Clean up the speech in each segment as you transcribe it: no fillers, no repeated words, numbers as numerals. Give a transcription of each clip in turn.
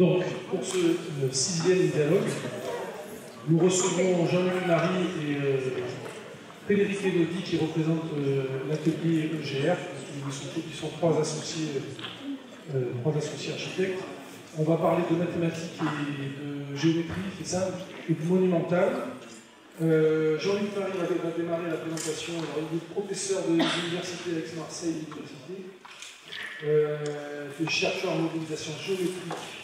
Donc, pour ce sixième dialogue, nous recevons Jean-Luc Marie et Frédéric Elodie qui représentent l'atelier EGR. Ils sont trois associés architectes. On va parler de mathématiques et de géométrie, c'est ça, et de monumental. Jean-Luc Marie va démarrer la présentation. Il est professeur de l'université Aix-Marseille Université, chercheur en modélisation géométrique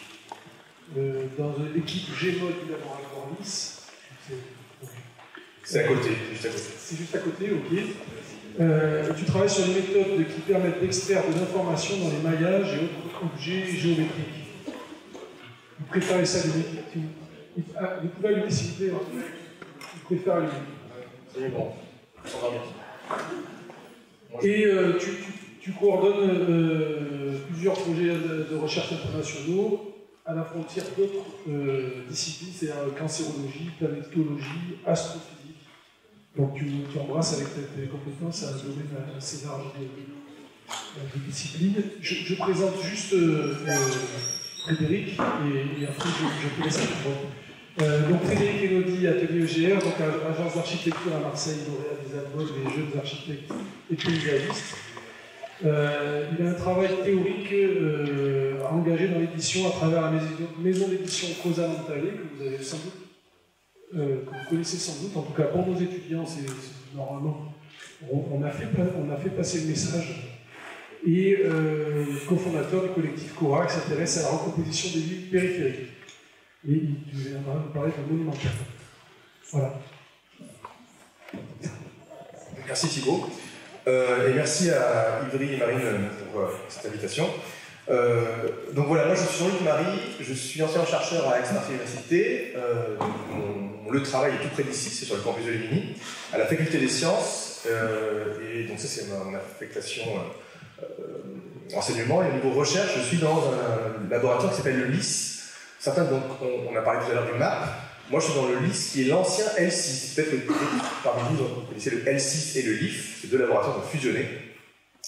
dans l'équipe GMOD du laboratoire Nice. C'est à côté, juste à côté. C'est juste à côté, ok. Tu travailles sur une méthode qui permet d'extraire de l'information dans les maillages et autres objets géométriques. Vous préférez ça vous pouvez allumer s'il vous plaît. Vous préférez allumer. C'est bon. Et tu coordonnes plusieurs projets de recherche internationaux à la frontière d'autres disciplines, c'est-à-dire cancérologie, planétologie, astrophysique. Donc tu embrasses avec tes compétences un domaine assez large de disciplines. Je présente juste Frédéric et après je te laisse répondre. Donc Frédéric Elodie, atelier EGR, donc agence d'architecture à Marseille, lauréat des Alpes, les jeunes architectes et paysagistes. Il a un travail théorique engagé dans l'édition à travers la maison d'édition Cosa Montale, que vous avez sans doute, que vous connaissez sans doute, en tout cas pour nos étudiants, c'est normalement, on a fait passer le message. Et cofondateur du collectif Cora qui s'intéresse à la recomposition des villes périphériques. Et il viendra nous parler de monumental. Voilà. Merci Thibaut. Et merci à Ivry et Marine pour cette invitation. Donc voilà, moi je suis Jean-Luc Marie, je suis ancien chercheur à Aix-Marseille Université. Mon lieu de travail est tout près d'ici, c'est sur le campus de Lévigny, à la faculté des sciences. Et donc ça c'est mon affectation enseignement. Et au niveau recherche, je suis dans un laboratoire qui s'appelle le LIS. Certains, donc, on a parlé tout à l'heure du MAP. Moi, je suis dans le LIS qui est l'ancien L6. Peut-être que parmi vous, vous connaissez le L6 et le LIF. Ces deux laboratoires ont fusionné.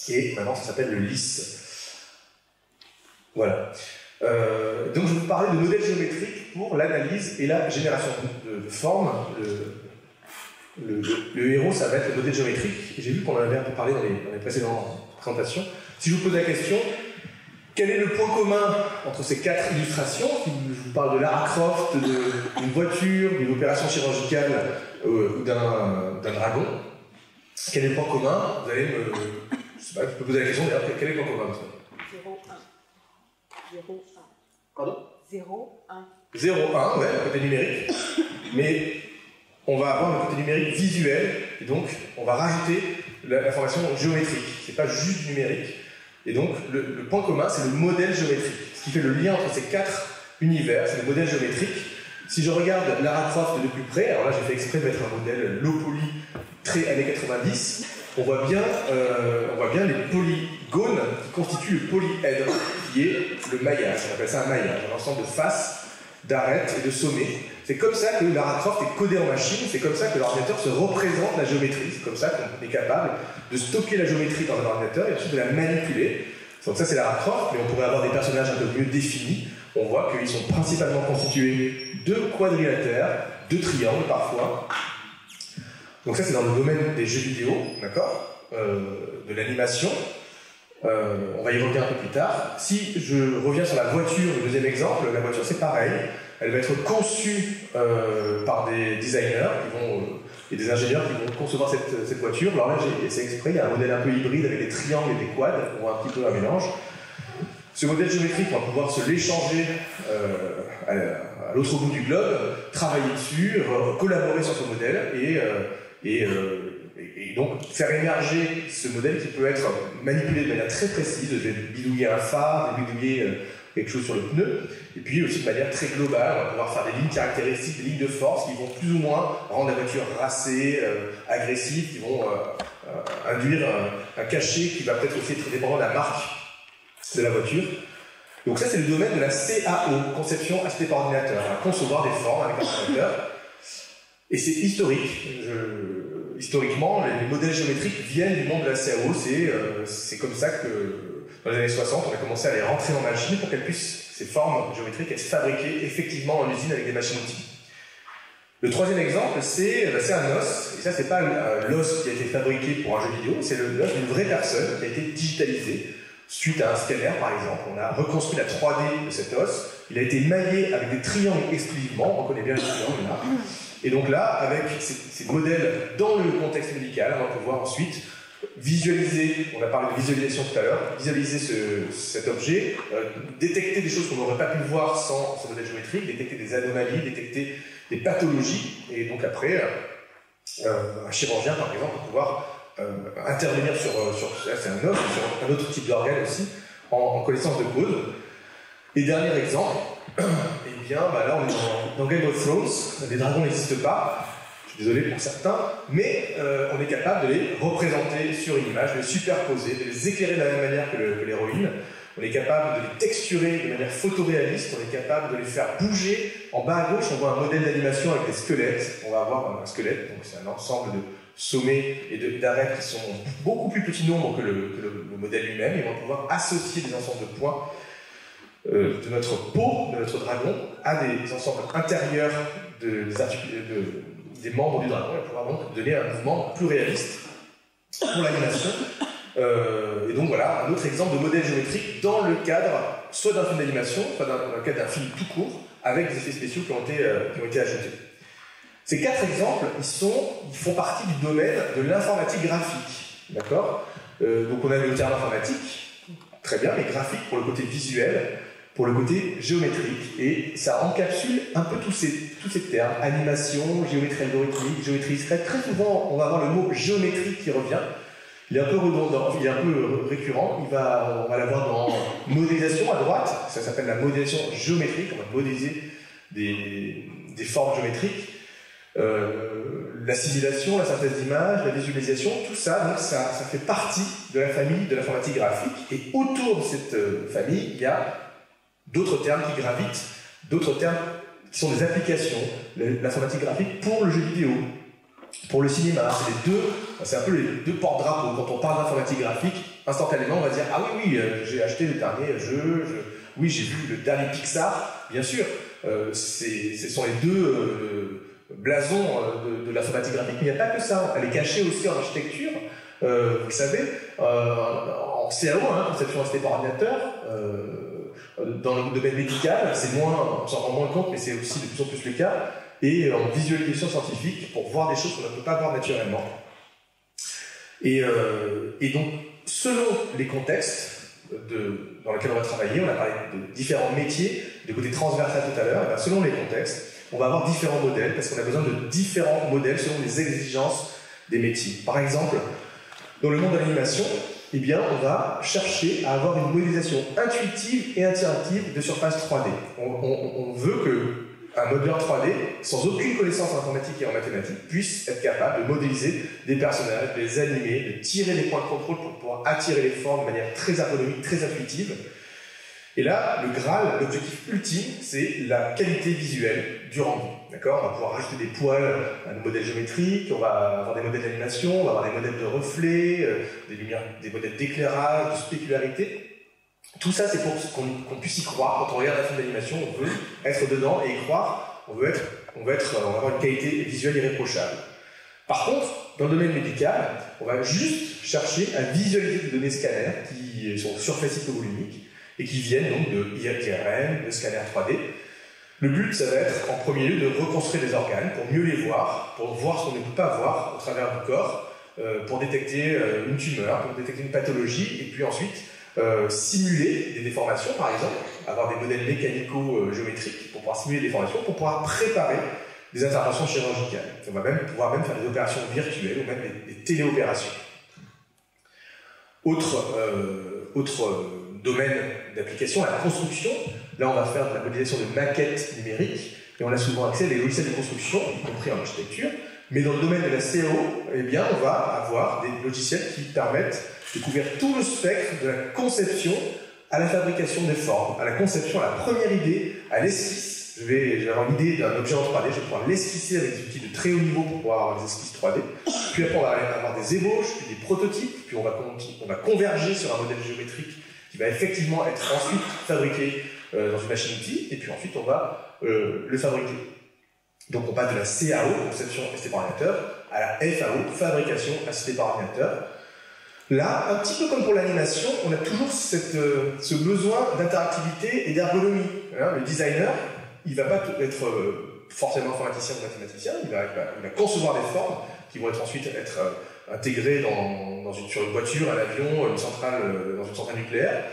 Et maintenant, ça s'appelle le LIS. Voilà. Donc, je vais vous parler de modèles géométriques pour l'analyse et la génération de formes. Le héros, ça va être le modèle géométrique. Et j'ai vu qu'on en avait un peu parlé dans les précédentes présentations. Si je vous pose la question, quel est le point commun entre ces quatre illustrations? Si je vous parle de Lara Croft, d'une voiture, d'une opération chirurgicale ou d'un dragon, quel est le point commun? Vous allez me... Je sais pas, je peux poser la question d'ailleurs, quel est le point commun? 0, 1. 0, 1. Pardon? 0, 1. 0, 1, ouais, le côté numérique. Mais on va avoir le côté numérique visuel, et donc on va rajouter l'information géométrique. C'est pas juste numérique. Et donc, le point commun, c'est le modèle géométrique. Ce qui fait le lien entre ces quatre univers, c'est le modèle géométrique. Si je regarde Lara Croft de plus près, alors là, j'ai fait exprès de mettre un modèle low poly, très années 90, on voit bien les polygones qui constituent le polyèdre, qui est le maillage. On appelle ça un maillage, un ensemble de faces, d'arêtes et de sommets. C'est comme ça que Lara Croft est codée en machine, c'est comme ça que l'ordinateur se représente la géométrie, c'est comme ça qu'on est capable de stocker la géométrie dans un ordinateur et ensuite de la manipuler. Donc ça c'est Lara Croft, mais on pourrait avoir des personnages un peu mieux définis. On voit qu'ils sont principalement constitués de quadrilatères, de triangles parfois. Donc ça c'est dans le domaine des jeux vidéo, d'accord, de l'animation. On va y revenir un peu plus tard. Si je reviens sur la voiture, le deuxième exemple, la voiture c'est pareil. Elle va être conçue par des designers et des ingénieurs qui vont concevoir cette voiture. Alors là, c'est exprès, il y a un modèle un peu hybride avec des triangles et des quads, on voit un petit peu un mélange. Ce modèle géométrique, on va pouvoir se l'échanger à l'autre bout du globe, travailler dessus, collaborer sur ce modèle et donc faire émerger ce modèle qui peut être manipulé de manière très précise. Je vais bidouiller un phare, je vais bidouiller quelque chose sur le pneu, et puis aussi de manière très globale, on va pouvoir faire des lignes caractéristiques, des lignes de force qui vont plus ou moins rendre la voiture racée, agressive, qui vont induire un cachet qui va peut-être aussi être dépendant de la marque de la voiture. Donc ça c'est le domaine de la CAO, conception assistée par ordinateur, concevoir des formes avec un ordinateur. Et c'est historique. historiquement, les modèles géométriques viennent du monde de la CAO. C'est comme ça que, dans les années 60, on a commencé à les rentrer en machine pour qu'elles puissent, ces formes géométriques, être fabriquées effectivement en usine avec des machines-outils. Le troisième exemple, c'est un os, et ça c'est pas l'os qui a été fabriqué pour un jeu vidéo, c'est l'os d'une vraie personne qui a été digitalisée suite à un scanner par exemple. On a reconstruit la 3D de cet os, il a été maillé avec des triangles exclusivement, on reconnaît bien les triangles là. Et donc là, avec ces modèles dans le contexte médical, on va pouvoir ensuite visualiser, on a parlé de visualisation tout à l'heure, visualiser cet objet, détecter des choses qu'on n'aurait pas pu voir sans ce modèle géométrique, détecter des anomalies, détecter des pathologies, et donc après, un chirurgien par exemple va pouvoir intervenir sur c'est un os, sur un autre type d'organe aussi, en connaissance de cause. Et dernier exemple, et bien là on est dans Game of Thrones, les dragons n'existent pas, je suis désolé pour certains, mais on est capable de les représenter sur une image, de les superposer, de les éclairer de la même manière que l'héroïne. On est capable de les texturer de manière photoréaliste, on est capable de les faire bouger. En bas à gauche, on voit un modèle d'animation avec des squelettes. On va avoir un squelette, donc c'est un ensemble de sommets et d'arêtes qui sont beaucoup plus petits nombre que le modèle lui-même. Et on va pouvoir associer des ensembles de points de notre peau, de notre dragon, à des ensembles intérieurs des membres du dragon, et pouvoir donc donner un mouvement plus réaliste pour l'animation. Et donc voilà, un autre exemple de modèle géométrique dans le cadre soit d'un film d'animation, soit dans le cadre d'un film tout court, avec des effets spéciaux qui ont été ajoutés. Ces quatre exemples, ils font partie du domaine de l'informatique graphique. D'accord ? Donc on a le terme informatique, très bien, mais graphique pour le côté visuel, pour le côté géométrique. Et ça encapsule un peu tous ces termes, animation, géométrie algorithmique, géométrie discrète. Très souvent, on va avoir le mot géométrie qui revient. Il est un peu redondant, il est un peu récurrent. On va l'avoir dans modélisation à droite, ça s'appelle la modélisation géométrique, on va modéliser des formes géométriques. La simulation, la synthèse d'images, la visualisation, tout ça, donc ça fait partie de la famille de l'informatique graphique. Et autour de cette famille, il y a d'autres termes qui gravitent, d'autres termes qui sont des applications, l'informatique graphique pour le jeu vidéo, pour le cinéma. C'est un peu les deux porte-drapeaux. Quand on parle d'informatique graphique, instantanément on va dire « Ah oui, j'ai acheté le dernier jeu, oui j'ai vu le dernier Pixar », bien sûr, ce sont les deux blasons de l'informatique graphique. Mais il n'y a pas que ça, elle est cachée aussi en architecture, vous le savez, en CAO, conception assistée par ordinateur, dans le domaine médical, on s'en rend moins compte, mais c'est aussi de plus en plus le cas, et en visualisation scientifique, pour voir des choses qu'on ne peut pas voir naturellement. Et donc, selon les contextes dans lesquels on va travailler, on a parlé de différents métiers, de côté transversal tout à l'heure, et bien selon les contextes, on va avoir différents modèles, parce qu'on a besoin de différents modèles selon les exigences des métiers. Par exemple, dans le monde de l'animation, eh bien, on va chercher à avoir une modélisation intuitive et interactive de surface 3D. On veut qu'un modeleur 3D, sans aucune connaissance en informatique et en mathématiques, puisse être capable de modéliser des personnages, de les animer, de tirer les points de contrôle pour pouvoir attirer les formes de manière très ergonomique, très intuitive. Et là, le Graal, l'objectif ultime, c'est la qualité visuelle du rendu. D'accord ? On va pouvoir rajouter des poils à nos modèles géométriques, on va avoir des modèles d'animation, on va avoir des modèles de reflets, des lumières, des modèles d'éclairage, de spécularité. Tout ça, c'est pour qu'on puisse y croire. Quand on regarde un film d'animation, on veut être dedans et y croire. On va avoir une qualité visuelle irréprochable. Par contre, dans le domaine médical, on va juste chercher à visualiser des données scalaires qui sont surfaciques ou volumiques et qui viennent donc de IRM, de scanners 3D. Le but, ça va être en premier lieu de reconstruire les organes pour mieux les voir, pour voir ce qu'on ne peut pas voir au travers du corps, pour détecter une tumeur, pour détecter une pathologie, et puis ensuite simuler des déformations, par exemple, avoir des modèles mécanico-géométriques pour pouvoir simuler des déformations, pour pouvoir préparer des interventions chirurgicales. On va pouvoir faire des opérations virtuelles ou même des téléopérations. Autre domaine d'application, la construction. Là, on va faire de la modélisation de maquettes numériques, et on a souvent accès à des logiciels de construction, y compris en architecture. Mais dans le domaine de la CAO, eh bien, on va avoir des logiciels qui permettent de couvrir tout le spectre de la conception à la fabrication des formes, à la conception, à la première idée, à l'esquisse, je vais avoir l'idée d'un objet en 3D, je vais pouvoir l'esquisser avec des outils de très haut niveau pour pouvoir avoir des esquisses 3D. Puis après, on va avoir des ébauches, puis des prototypes, puis on va converger sur un modèle géométrique qui va effectivement être ensuite fabriqué dans une machine-outil, et puis ensuite on va le fabriquer. Donc on passe de la CAO, conception assistée par ordinateur, à la FAO, fabrication assistée par ordinateur. Là, un petit peu comme pour l'animation, on a toujours ce besoin d'interactivité et d'ergonomie. Le designer, il ne va pas être forcément informaticien ou mathématicien, il va concevoir des formes qui vont ensuite être intégrées sur une voiture, un avion, dans une centrale nucléaire.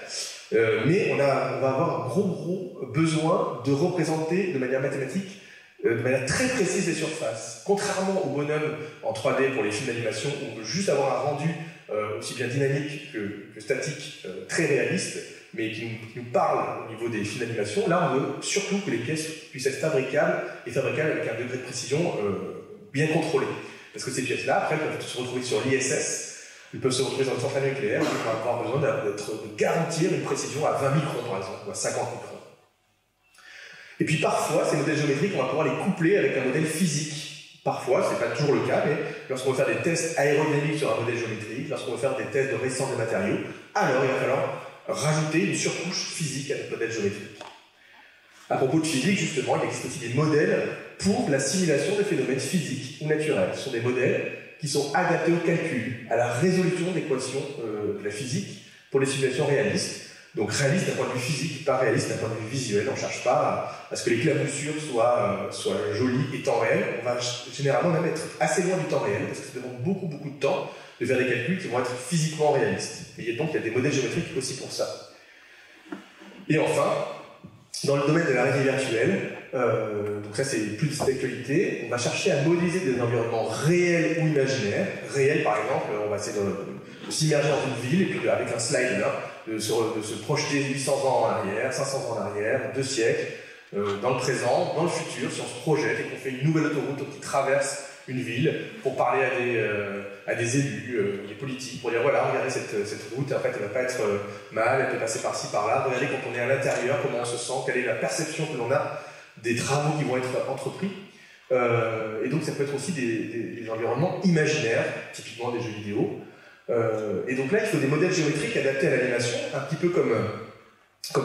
Mais on va avoir un gros besoin de représenter de manière mathématique, de manière très précise les surfaces. Contrairement au bonhomme en 3D pour les films d'animation, où on veut juste avoir un rendu aussi bien dynamique que statique, très réaliste, mais qui nous parle au niveau des films d'animation. Là, on veut surtout que les pièces puissent être fabricables avec un degré de précision bien contrôlé. Parce que ces pièces-là, après, elles peuvent se retrouver sur l'ISS, ils peuvent se retrouver dans une centrale nucléaire, ils vont avoir besoin de garantir une précision à 20 microns, par exemple, ou à 50 microns. Et puis parfois, ces modèles géométriques, on va pouvoir les coupler avec un modèle physique. Parfois, ce n'est pas toujours le cas, mais lorsqu'on veut faire des tests aérodynamiques sur un modèle géométrique, lorsqu'on veut faire des tests de résistance des matériaux, alors il va falloir rajouter une surcouche physique à notre modèle géométrique. À propos de physique, justement, il existe aussi des modèles pour la simulation de phénomènes physiques ou naturels. Ce sont des modèles qui sont adaptés au calcul, à la résolution d'équations de la physique pour les simulations réalistes. Donc réaliste d'un point de vue physique, pas réaliste d'un point de vue visuel. On ne cherche pas à ce que les claboussures soient jolies et temps réel. On va généralement même être assez loin du temps réel, parce que ça demande beaucoup de temps de faire des calculs qui vont être physiquement réalistes. Et donc il y a des modèles géométriques aussi pour ça. Et enfin, dans le domaine de la réalité virtuelle, donc ça c'est plus d'actualité, on va chercher à modéliser des environnements réels ou imaginaires. Réels par exemple, on va essayer de s'immerger dans une ville, et puis avec un slider, de se projeter 800 ans en arrière, 500 ans en arrière, 2 siècles, dans le présent, dans le futur, si on se projette et qu'on fait une nouvelle autoroute qui traverse une ville pour parler à des élus, des politiques, pour dire voilà, regardez cette route, en fait elle ne va pas être mal, elle peut passer par-ci, par-là, regardez quand on est à l'intérieur, comment on se sent, quelle est la perception que l'on a des travaux qui vont être entrepris. Et donc ça peut être aussi des environnements imaginaires, typiquement des jeux vidéo. Et donc là, il faut des modèles géométriques adaptés à l'animation, un petit peu comme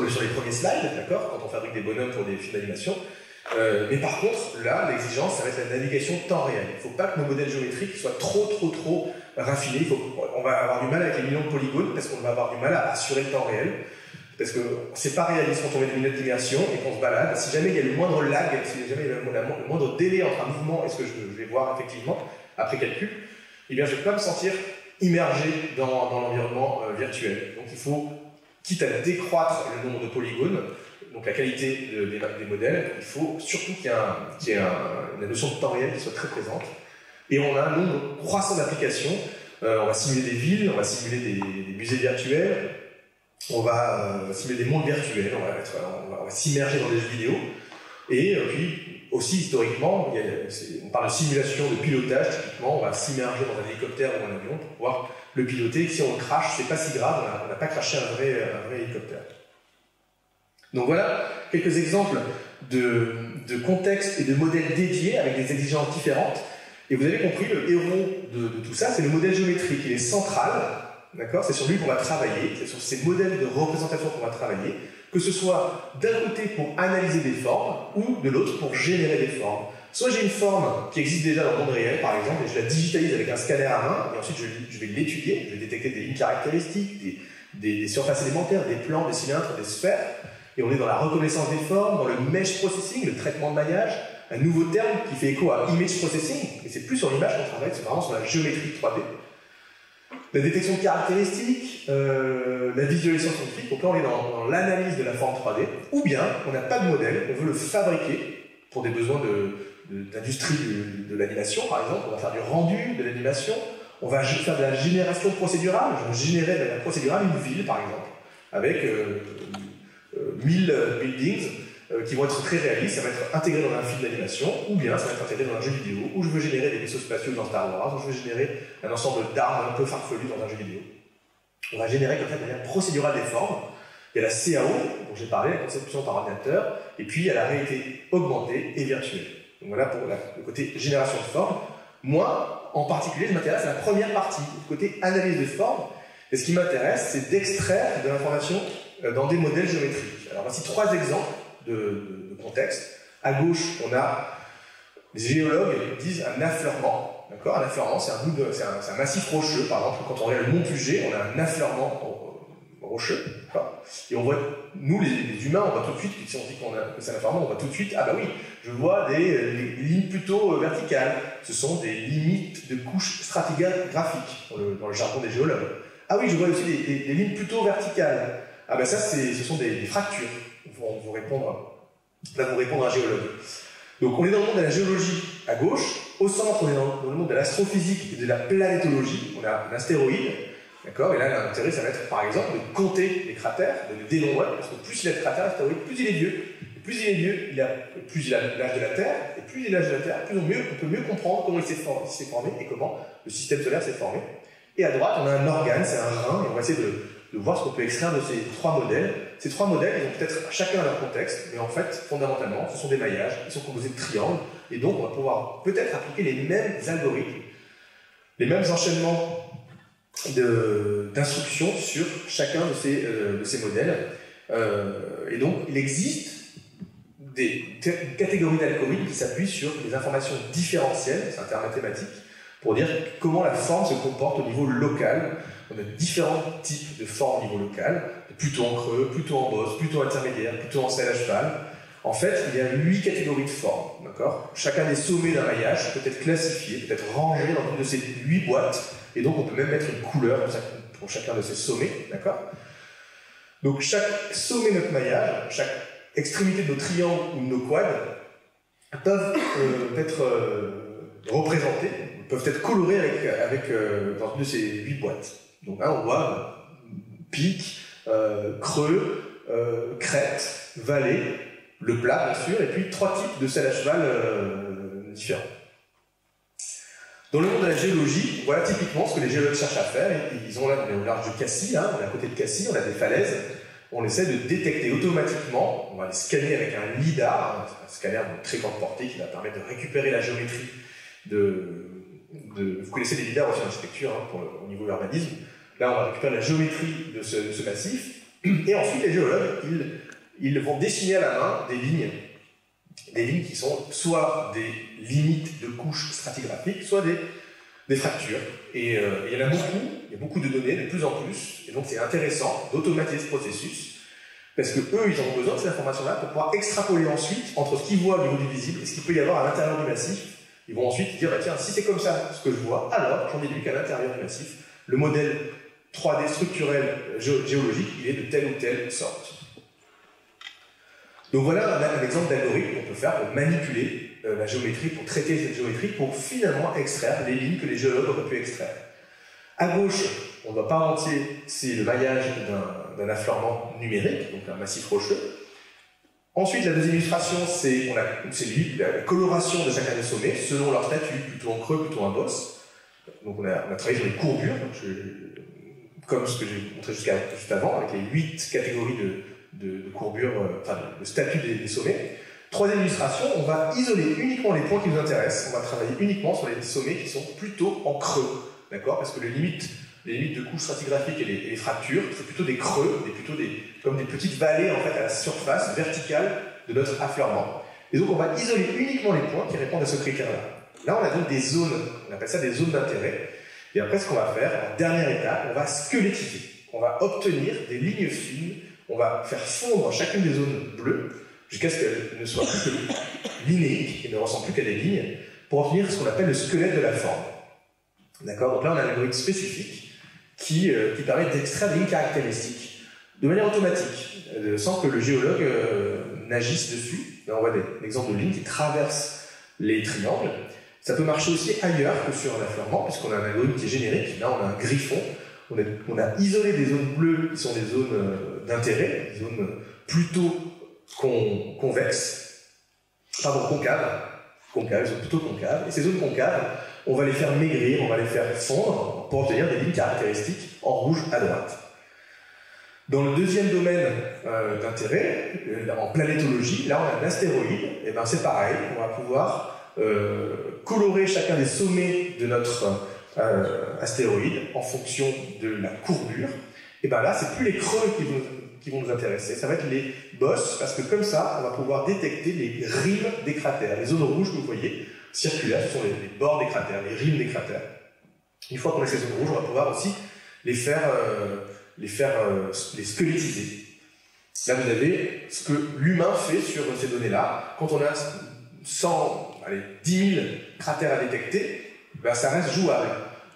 sur les premiers slides, d'accord, quand on fabrique des bonhommes pour des films d'animation. Mais par contre, là, l'exigence, ça va être la navigation temps réel. Il ne faut pas que nos modèles géométriques soient trop raffinés. On va avoir du mal avec les millions de polygones, parce qu'on va avoir du mal à assurer le temps réel. Parce que c'est pas réaliste quand on met des minutes d'immersion et qu'on se balade. Si jamais il y a le moindre lag, si jamais il y a le moindre délai entre un mouvement et ce que je vais voir effectivement après calcul, eh bien je ne vais pas me sentir immergé dans l'environnement virtuel. Donc il faut, quitte à décroître le nombre de polygones, donc la qualité des modèles, il faut surtout qu'il y ait une notion de temps réel qui soit très présente. Et on a un nombre croissant d'applications. On va simuler des villes, on va simuler des musées virtuels, on va simuler des mondes virtuels, on va s'immerger dans des jeux vidéo. Et puis aussi historiquement, on parle de simulation de pilotage, typiquement, on va s'immerger dans un hélicoptère ou un avion pour pouvoir le piloter. Si on le crache, c'est pas si grave, on n'a pas crashé un vrai hélicoptère. Donc voilà quelques exemples de contextes et de modèles dédiés avec des exigences différentes. Et vous avez compris, le héros de tout ça, c'est le modèle géométrique. Il est central, d'accord ? C'est sur lui qu'on va travailler, c'est sur ces modèles de représentation qu'on va travailler, que ce soit d'un côté pour analyser des formes, ou de l'autre pour générer des formes. Soit j'ai une forme qui existe déjà dans le monde réel, par exemple, et je la digitalise avec un scanner à main, et ensuite je vais l'étudier, je vais détecter des lignes caractéristiques, des surfaces élémentaires, des plans, des cylindres, des sphères, et on est dans la reconnaissance des formes, dans le mesh processing, le traitement de maillage, un nouveau terme qui fait écho à image processing, et c'est plus sur l'image qu'on travaille, c'est vraiment sur la géométrie 3D. La détection de caractéristiques, la visualisation scientifique, donc là on est dans l'analyse de la forme 3D, ou bien on n'a pas de modèle, on veut le fabriquer pour des besoins d'industrie de l'animation par exemple, on va faire du rendu de l'animation, on va faire de la génération procédurale, je vais générer de la procédurale une ville par exemple, avec 1000 buildings qui vont être très réalistes, ça va être intégré dans un film d'animation, ou bien ça va être intégré dans un jeu vidéo, où je veux générer des vaisseaux spatiaux dans Star Wars, où je veux générer un ensemble d'armes un peu farfelues dans un jeu vidéo. On va générer comme ça de manière procédurale des formes, Il y a la CAO, dont j'ai parlé, la conception par ordinateur, et puis il y a la réalité augmentée et virtuelle. Donc voilà pour le côté génération de forme. Moi, en particulier, je m'intéresse à la première partie, le côté analyse de forme. Et ce qui m'intéresse, c'est d'extraire de l'information dans des modèles géométriques. Alors voici 3 exemples de contexte. À gauche, on a, les géologues disent un affleurement. D'accord ? Un affleurement, c'est un massif rocheux. Par exemple, quand on regarde le mont Puget, on a un affleurement rocheux. Et on voit, nous les humains, on voit tout de suite, si on dit que c'est un affleurement, on voit tout de suite, ah bah oui, je vois des lignes plutôt verticales. Ce sont des limites de couches stratigraphiques dans le jargon des géologues. Ah oui, je vois aussi des lignes plutôt verticales. Ah ben ça, ce sont des fractures. Vont vous répondre un géologue. Donc on est dans le monde de la géologie à gauche. Au centre, on est dans le monde de l'astrophysique et de la planétologie. On a un astéroïde. D'accord ? Et là, l'intérêt, ça va être, par exemple, de compter les cratères, de les dénombrer. Parce que plus il a de cratères, l'astéroïde, plus il est vieux. Et plus il est vieux, plus il a l'âge de la Terre. Et plus il a l'âge de la Terre, plus on peut mieux comprendre comment il s'est formé et comment le système solaire s'est formé. Et à droite, on a un organe, c'est un rein, et on va essayer de voir ce qu'on peut extraire de ces 3 modèles. Ces 3 modèles, ils ont peut-être chacun leur contexte, mais en fait, fondamentalement, ce sont des maillages, ils sont composés de triangles, et donc on va pouvoir peut-être appliquer les mêmes algorithmes, les mêmes enchaînements d'instructions sur chacun de ces modèles. Et donc, il existe une catégorie d'algorithmes qui s'appuient sur les informations différentielles, c'est un terme mathématique, pour dire comment la forme se comporte au niveau local. On a différents types de formes au niveau local, plutôt en creux, plutôt en bosse, plutôt intermédiaire, plutôt en selle à cheval. En fait, il y a 8 catégories de formes, d'accord ? Chacun des sommets d'un maillage peut être classifié, peut être rangé dans une de ces 8 boîtes, et donc on peut même mettre une couleur pour chacun de ces sommets, d'accord ? Donc chaque sommet de notre maillage, chaque extrémité de nos triangles ou de nos quads peuvent être représentés, peuvent être colorés dans une de ces 8 boîtes. Donc là, on voit pic, creux, crête, vallée, le plat, bien sûr, et puis 3 types de selle à cheval différents. Dans le monde de la géologie, voilà typiquement ce que les géologues cherchent à faire. Ils ont là, au large de Cassis, là, on est à côté de Cassis, on a des falaises. On essaie de détecter automatiquement, on va les scanner avec un lidar, un scanner de très grande portée qui va permettre de récupérer la géométrie vous connaissez les lidars aussi en architecture, au niveau urbanisme. Là, on va récupérer la géométrie de ce massif. Et ensuite, les géologues, ils vont dessiner à la main des lignes qui sont soit des limites de couches stratigraphiques, soit des fractures. Et il y en a beaucoup, il y a beaucoup de données, de plus en plus. Et donc, c'est intéressant d'automatiser ce processus, parce que eux, ils ont besoin de ces informations-là pour pouvoir extrapoler ensuite entre ce qu'ils voient au niveau du visible et ce qu'il peut y avoir à l'intérieur du massif. Ils vont ensuite dire, bah, tiens, si c'est comme ça ce que je vois, alors j'en déduis qu'à l'intérieur du massif, le modèle 3D structurel géologique, il est de telle ou telle sorte. Donc voilà un exemple d'algorithme qu'on peut faire pour manipuler la géométrie, pour traiter cette géométrie, pour finalement extraire les lignes que les géologues auraient pu extraire. À gauche, on voit par entier, c'est le maillage d'un affleurement numérique, donc un massif rocheux. Ensuite, la deuxième illustration, c'est la coloration de chacun des sommets, selon leur statut, plutôt en creux, plutôt en bosse. Donc on a travaillé sur les courbures, comme ce que j'ai montré juste avant, avec les 8 catégories de courbures, le statut des sommets. Troisième illustration, on va isoler uniquement les points qui nous intéressent. On va travailler uniquement sur les sommets qui sont plutôt en creux, d'accord ? Parce que les limites de couches stratigraphiques et les fractures, c'est plutôt des creux, comme des petites vallées en fait à la surface verticale de notre affleurement. Et donc on va isoler uniquement les points qui répondent à ce critère-là. Là, on a donc des zones, on appelle ça des zones d'intérêt. Et après, ce qu'on va faire, en dernière étape, on va squelettiser. On va obtenir des lignes fines. On va faire fondre chacune des zones bleues jusqu'à ce qu'elles ne soient plus que linéiques et ne ressemblent plus qu'à des lignes pour obtenir ce qu'on appelle le squelette de la forme. D'accord ? Donc là, on a un algorithme spécifique qui permet d'extraire des lignes caractéristiques de manière automatique, sans que le géologue n'agisse dessus. Là, on voit des exemples de lignes qui traversent les triangles. Ça peut marcher aussi ailleurs que sur un affleurement, puisqu'on a un algorithme qui est générique. Là, on a un griffon. On a isolé des zones bleues qui sont des zones d'intérêt, des zones plutôt concaves, elles sont plutôt concaves. Et ces zones concaves, on va les faire maigrir, on va les faire fondre pour obtenir des lignes caractéristiques en rouge à droite. Dans le deuxième domaine d'intérêt, en planétologie, là on a un astéroïde, et ben c'est pareil, on va pouvoir colorer chacun des sommets de notre astéroïde en fonction de la courbure. Et ben là, c'est plus les creux qui vont nous intéresser, ça va être les bosses, parce que comme ça, on va pouvoir détecter les rimes des cratères. Les zones rouges que vous voyez, circulaires, ce sont les bords des cratères, les rimes des cratères. Une fois qu'on a ces zones rouges, on va pouvoir aussi les squelettiser. Là, vous avez ce que l'humain fait sur ces données-là. Quand on a 10 000 cratères à détecter, ben ça reste jouable.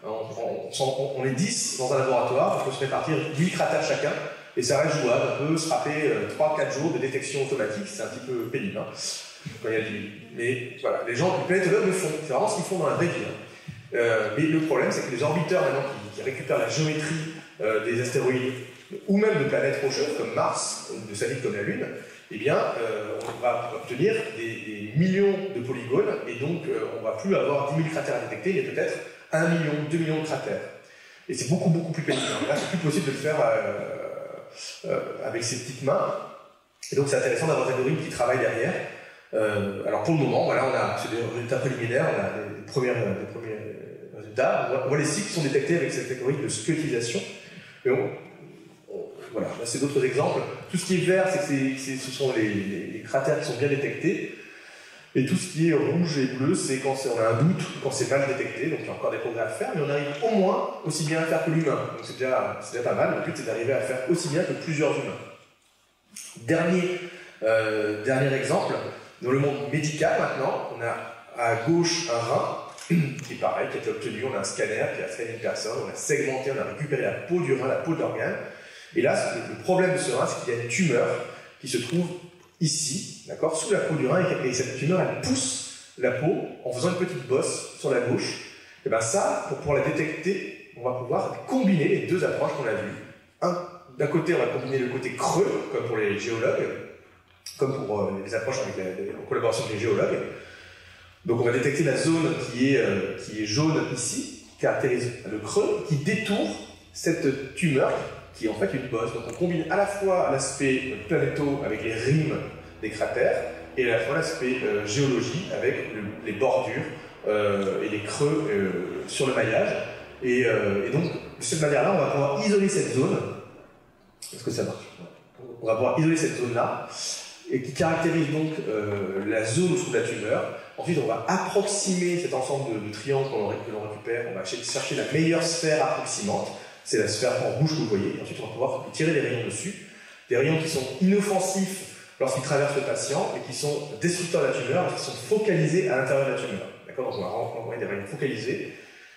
On est 10 dans un laboratoire, on peut se répartir 1000 cratères chacun, et ça reste jouable. On peut se frapper 3-4 jours de détection automatique, c'est un petit peu pénible, hein, quand il y a du... Mais voilà, les gens du planétologue le font, c'est vraiment ce qu'ils font dans la vraie vie. Hein. Mais le problème, c'est que les orbiteurs maintenant qui récupèrent la géométrie des astéroïdes, ou même de planètes rocheuses comme Mars, ou de satellites comme la Lune, eh bien, on va obtenir des millions de polygones, et donc on ne va plus avoir 10 000 cratères à détecter, mais peut-être 1 million, 2 millions de cratères. Et c'est beaucoup, beaucoup plus pénible. Là, c'est plus possible de le faire avec ses petites mains. Et donc, c'est intéressant d'avoir des algorithmes qui travaillent derrière. Alors, pour le moment, voilà, c'est des résultats préliminaires, on a des premiers résultats. On voit les cycles qui sont détectés avec cette algorithme de squelettisation. Et voilà, là, c'est d'autres exemples. Tout ce qui est vert, ce sont les cratères qui sont bien détectés. Et tout ce qui est rouge et bleu, c'est quand on a un doute, quand c'est mal détecté, donc il y a encore des progrès à faire, mais on arrive au moins aussi bien à faire que l'humain. Donc c'est déjà pas mal, le but c'est d'arriver à faire aussi bien que plusieurs humains. Dernier exemple, dans le monde médical maintenant, on a à gauche un rein, qui est pareil, qui a été obtenu, on a un scanner qui a scanné une personne, on a segmenté, on a récupéré la peau du rein, la peau de l'organe, et là, le problème de ce rein, c'est qu'il y a une tumeur qui se trouve ici, d'accord, sous la peau du rein, et cette tumeur, elle pousse la peau en faisant une petite bosse sur la gauche. Et bien ça, pour pouvoir la détecter, on va pouvoir combiner les deux approches qu'on a vues. D'un côté, on va combiner le côté creux, comme pour les géologues, comme pour les approches en collaboration avec les géologues. Donc on va détecter la zone qui est jaune ici, qui caractérise le creux, qui détourne cette tumeur, qui est en fait une bosse. Donc on combine à la fois l'aspect planéto avec les rimes des cratères et à la fois l'aspect géologie avec les bordures et les creux sur le maillage. Et donc de cette manière-là, on va pouvoir isoler cette zone. Est-ce que ça marche? On va pouvoir isoler cette zone-là et qui caractérise donc la zone où se trouve la tumeur. Ensuite, on va approximer cet ensemble de triangles que l'on récupère. On va chercher la meilleure sphère approximante. C'est la sphère en rouge que vous voyez. Ensuite, on va pouvoir tirer des rayons dessus. Des rayons qui sont inoffensifs lorsqu'ils traversent le patient et qui sont destructeurs de la tumeur, qui sont focalisés à l'intérieur de la tumeur. D'accord? Donc, on va envoyer des rayons focalisés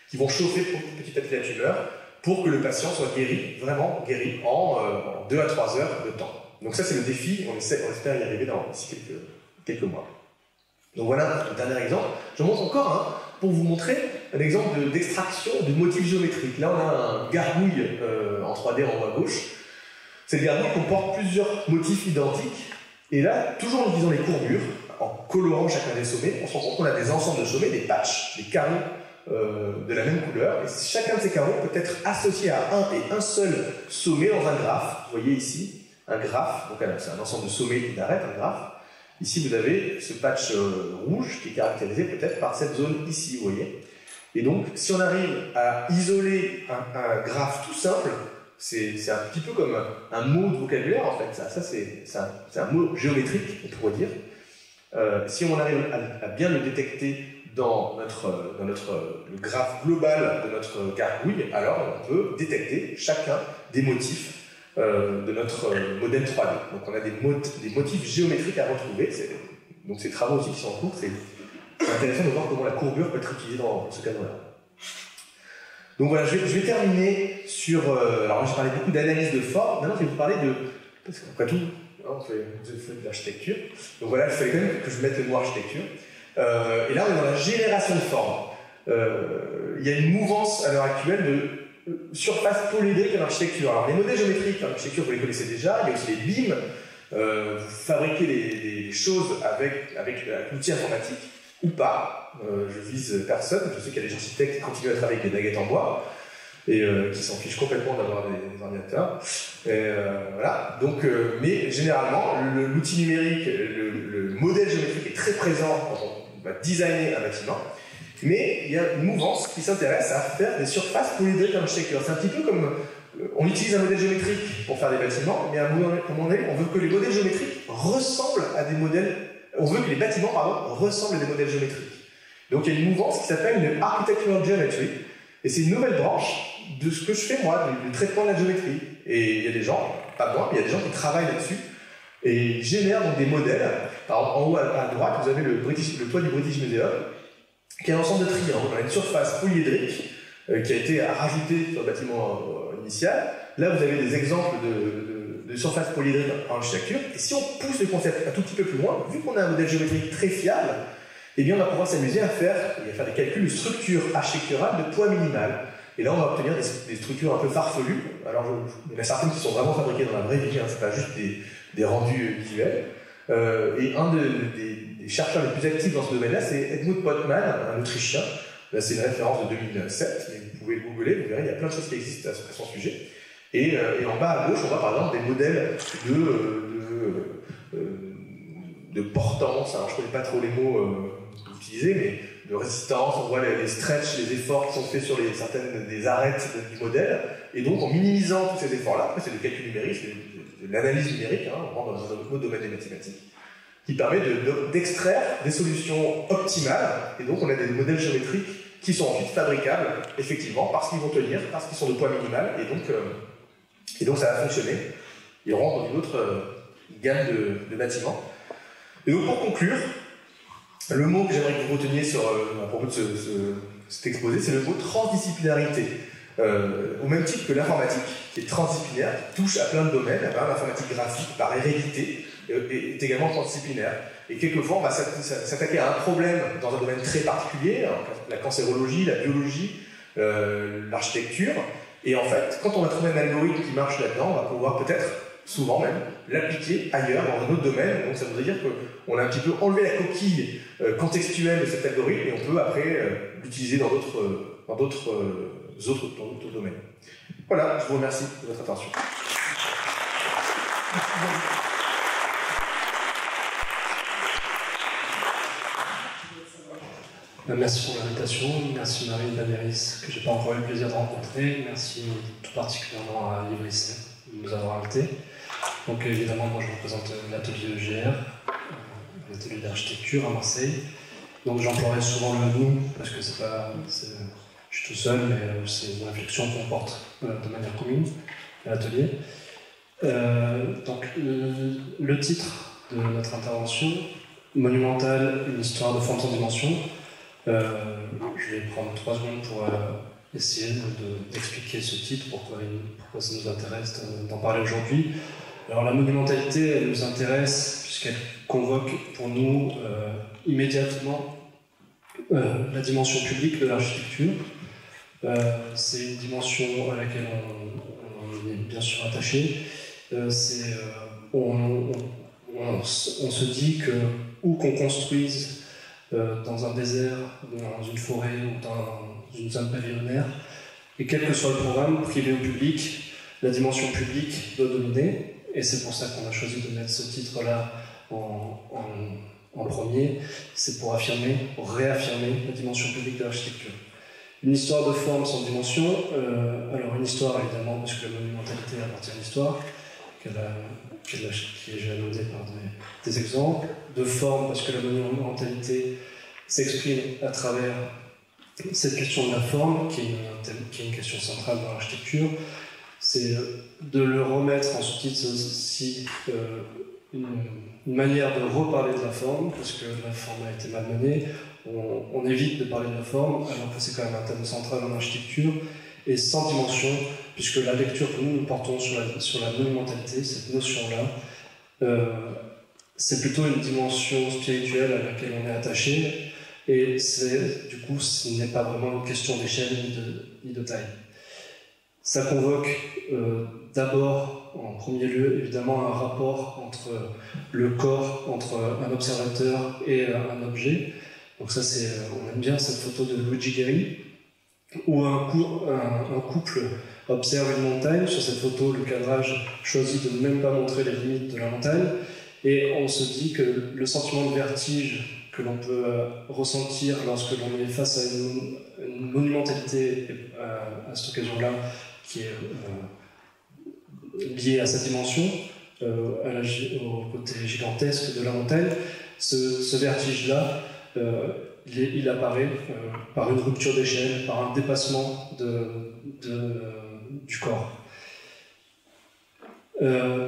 qui vont chauffer petit à petit la tumeur pour que le patient soit guéri, vraiment guéri, en 2 à 3 heures de temps. Donc ça, c'est le défi. On espère y arriver d'ici quelques mois. Donc voilà un dernier exemple. Je montre encore pour vous montrer un exemple d'extraction de motifs géométriques. Là, on a un gargouille en 3D en haut à gauche. Cette gargouille comporte plusieurs motifs identiques. Et là, toujours en utilisant les courbures, en colorant chacun des sommets, on se rend compte qu'on a des ensembles de sommets, des patchs, des carreaux de la même couleur. Et chacun de ces carreaux peut être associé à un seul sommet dans un graphe. Vous voyez ici un graphe. Donc c'est un ensemble de sommets qui arrête un graphe. Ici, vous avez ce patch rouge qui est caractérisé peut-être par cette zone ici, vous voyez. Et donc, si on arrive à isoler un graphe tout simple, c'est un petit peu comme un mot de vocabulaire, en fait. Ça c'est un mot géométrique, on pourrait dire. Si on arrive à bien le détecter dans le graphe global de notre gargouille, alors on peut détecter chacun des motifs de notre modèle 3D. Donc on a des motifs géométriques à retrouver. Donc ces travaux aussi qui sont en cours, c'est intéressant de voir comment la courbure peut être utilisée dans ce cadre-là. Donc voilà, je vais terminer sur... alors j'ai parlé beaucoup d'analyse de forme. Maintenant je vais vous parler de... Parce qu'après tout, on fait de l'architecture. Donc voilà, il fallait quand même que je mette le mot architecture. Et là on est dans la génération de formes. Il y a une mouvance à l'heure actuelle de surface polyédrique en architecture. Alors les modèles géométriques en architecture, vous les connaissez déjà, il y a aussi les BIM, vous fabriquez des choses avec l'outil informatique, ou pas, je vise personne, je sais qu'il y a des architectes qui continuent à travailler avec des baguettes en bois, et qui s'en fichent complètement d'avoir des ordinateurs. Voilà. Donc, mais généralement, l'outil numérique, le modèle géométrique est très présent quand on va designer un bâtiment, mais il y a une mouvance qui s'intéresse à faire des surfaces polyédriques en architecture. C'est un petit peu comme on utilise un modèle géométrique pour faire des bâtiments, mais à un moment donné, on veut que les modèles géométriques ressemblent à des modèles. On veut que les bâtiments, ressemblent à des modèles géométriques. Donc il y a une mouvance qui s'appelle une Architectural Geometry, et c'est une nouvelle branche de ce que je fais moi, du traitement de la géométrie. Et il y a des gens, pas moi, mais il y a des gens qui travaillent là-dessus, et ils génèrent donc des modèles. Alors, en haut à droite, vous avez le toit du British Museum, qui est un ensemble de triangles. On a une surface polyédrique qui a été rajoutée sur le bâtiment initial. Là, vous avez des exemples de surfaces polyédriques en architecture. Et si on pousse le concept un tout petit peu plus loin, vu qu'on a un modèle géométrique très fiable, eh bien, on va pouvoir s'amuser à faire des calculs de structure architecturale de poids minimal. Et là, on va obtenir des structures un peu farfelues. Alors, il y en a certaines qui sont vraiment fabriquées dans la vraie vie, c'est pas juste des rendus visuels. Et un des chercheurs les plus actifs dans ce domaine-là, c'est Edmund Pottmann, un Autrichien. Là, c'est une référence de 2007, mais vous pouvez googler, vous verrez, il y a plein de choses qui existent à son sujet. Et en bas à gauche, on voit par exemple des modèles de portance. Alors, je ne connais pas trop les mots utilisés, mais de résistance, on voit les stretches, les efforts qui sont faits sur certaines des arêtes du modèle. Et donc, en minimisant tous ces efforts-là, après c'est le calcul numérique, c'est de l'analyse numérique, on rentre dans un autre domaine des mathématiques, qui permet d'extraire des solutions optimales. Et donc, on a des modèles géométriques qui sont ensuite fabricables, effectivement, parce qu'ils vont tenir, parce qu'ils sont de poids minimal, et donc ça va fonctionner. Ils rentrent dans une autre gamme de bâtiments. Et donc, pour conclure, le mot que j'aimerais que vous reteniez à propos de cet exposé, c'est le mot transdisciplinarité. Au même titre que l'informatique, qui est transdisciplinaire, qui touche à plein de domaines, l'informatique graphique, par hérédité, est également transdisciplinaire. Et quelquefois, on va s'attaquer à un problème dans un domaine très particulier, la cancérologie, la biologie, l'architecture. Et en fait, quand on va trouver un algorithme qui marche là-dedans, on va pouvoir peut-être, souvent même, l'appliquer ailleurs, dans un autre domaine. Donc ça voudrait dire qu'on a un petit peu enlevé la coquille contextuelle de cet algorithme et on peut après l'utiliser dans d'autres domaines. Voilà, je vous remercie de votre attention. Merci pour l'invitation, merci Marie Daméris, que je n'ai pas encore eu le plaisir de rencontrer, merci tout particulièrement à Livry-C de nous avoir invités. Donc évidemment, moi je représente l'atelier EGR, l'atelier d'architecture à Marseille. Donc j'emploierai souvent le nous, parce que je suis tout seul, mais c'est une réflexion qu'on porte de manière commune à l'atelier. Donc le titre de notre intervention, Monumental, une histoire de forme sans dimension. Je vais prendre 3 secondes pour essayer d'expliquer ce titre, pourquoi ça nous intéresse d'en parler aujourd'hui. Alors la monumentalité, elle nous intéresse puisqu'elle convoque pour nous immédiatement la dimension publique de l'architecture. C'est une dimension à laquelle on est bien sûr attaché. On se dit que où qu'on construise dans un désert, dans une forêt ou dans une zone pavillonnaire, et quel que soit le programme, privé ou public, la dimension publique doit dominer, et c'est pour ça qu'on a choisi de mettre ce titre-là en premier, c'est pour réaffirmer la dimension publique de l'architecture. Une histoire de forme sans dimension, alors une histoire évidemment, parce que la monumentalité appartient à l'histoire, qui est jalonnée par des exemples, de forme parce que la monumentalité s'exprime à travers cette question de la forme, qui est une question centrale dans l'architecture. C'est de le remettre en sous-titre aussi une manière de reparler de la forme, parce que la forme a été malmenée. On évite de parler de la forme, alors que c'est quand même un thème central en architecture, et sans dimension, puisque la lecture que nous portons sur la monumentalité, cette notion-là, c'est plutôt une dimension spirituelle à laquelle on est attaché, et du coup, ce n'est pas vraiment une question d'échelle ni de taille. Ça convoque d'abord, en premier lieu, évidemment, un rapport entre le corps, entre un observateur et un objet. Donc ça, on aime bien cette photo de Luigi Geri, où un couple observe une montagne. Sur cette photo, le cadrage choisit de ne même pas montrer les limites de la montagne, et on se dit que le sentiment de vertige que l'on peut ressentir lorsque l'on est face à une monumentalité à cette occasion-là, qui est liée à sa dimension, au côté gigantesque de la montagne, ce vertige-là, il apparaît par une rupture d'échelle, par un dépassement du corps.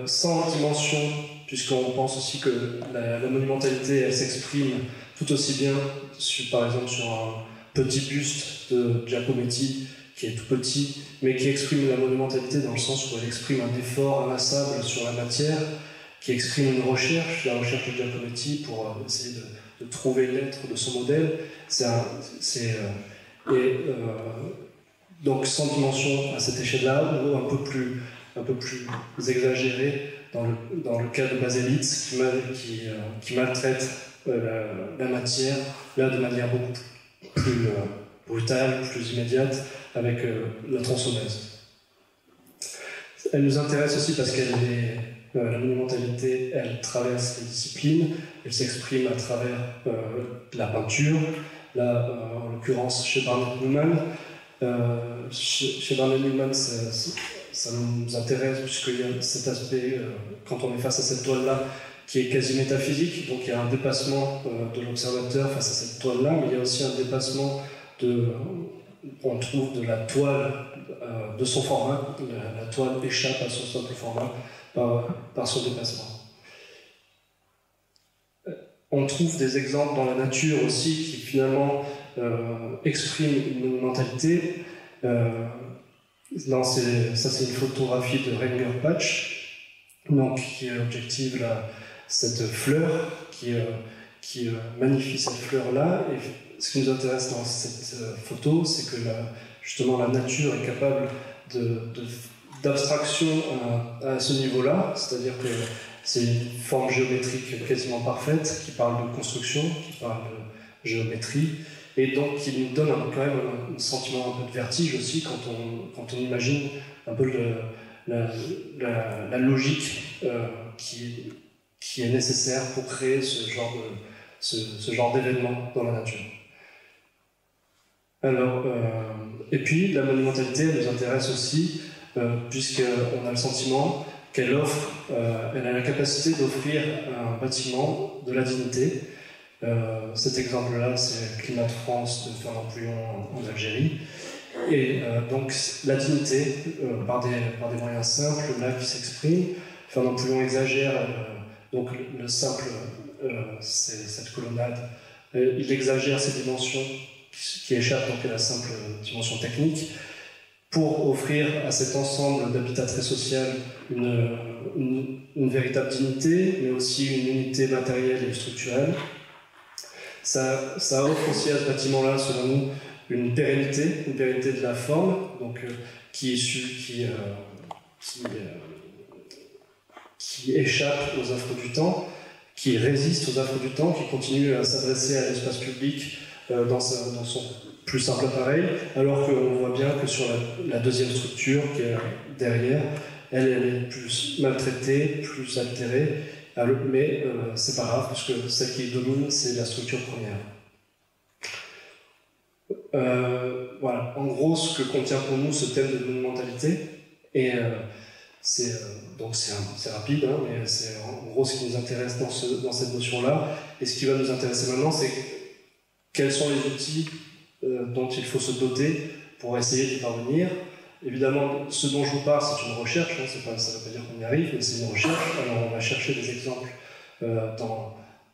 Sans dimension, puisqu'on pense aussi que la monumentalité, elle s'exprime tout aussi bien, par exemple, sur un petit buste de Giacometti, qui est tout petit, mais qui exprime la monumentalité dans le sens où elle exprime un effort inlassable sur la matière, qui exprime une recherche, la recherche de Giacometti pour essayer de trouver l'être de son modèle. Donc sans dimension à cette échelle-là, ou un peu plus exagéré dans le cas de Baselitz, qui maltraite la matière, là de manière beaucoup plus brutale, plus immédiate, avec la tronçonneuse. Elle nous intéresse aussi parce la monumentalité, elle traverse les disciplines, elle s'exprime à travers la peinture, là, en l'occurrence chez Barnett Newman. Chez Barnett Newman, ça nous intéresse puisqu'il y a cet aspect, quand on est face à cette toile-là, qui est quasi métaphysique, donc il y a un dépassement de l'observateur face à cette toile-là, mais il y a aussi un dépassement on trouve de la toile de son format, la toile échappe à son simple format par son dépassement. On trouve des exemples dans la nature aussi qui finalement expriment une monumentalité. Ça c'est une photographie de Renger Patch, donc qui objective cette fleur, qui magnifie cette fleur-là. Et ce qui nous intéresse dans cette photo, c'est que justement la nature est capable d'abstraction à ce niveau-là, c'est-à-dire que c'est une forme géométrique quasiment parfaite, qui parle de construction, qui parle de géométrie, et donc qui nous donne quand même un sentiment un peu de vertige aussi quand on imagine un peu la logique qui est nécessaire pour créer ce genre d'événement dans la nature. Alors, et puis la monumentalité, elle nous intéresse aussi, puisqu'on a le sentiment qu'elle elle a la capacité d'offrir à un bâtiment de la dignité. Cet exemple-là, c'est le Climat de France de Fernand Pouillon en Algérie. Et donc la dignité, par des moyens simples, là qui s'expriment. Fernand Pouillon exagère, donc le simple, c'est cette colonnade, il exagère ces dimensions qui échappent donc à la simple dimension technique, pour offrir à cet ensemble d'habitat très social une véritable dignité, mais aussi une unité matérielle et structurelle. Ça offre aussi à ce bâtiment-là, selon nous, une pérennité de la forme, donc qui échappe aux affres du temps, qui résiste aux affres du temps, qui continue à s'adresser à l'espace public dans son plus simple appareil, alors qu'on voit bien que sur la deuxième structure qui est derrière, elle est plus maltraitée, plus altérée, mais c'est pas grave, parce que celle qui domine, c'est la structure première. Voilà, en gros, ce que contient pour nous ce thème de monumentalité, et c'est rapide, hein, mais c'est en gros ce qui nous intéresse dans cette notion-là, et ce qui va nous intéresser maintenant, c'est quels sont les outils dont il faut se doter pour essayer d'y parvenir. Évidemment, ce dont je vous parle, c'est une recherche, hein, ça ne veut pas dire qu'on y arrive, mais c'est une recherche. Alors on va chercher des exemples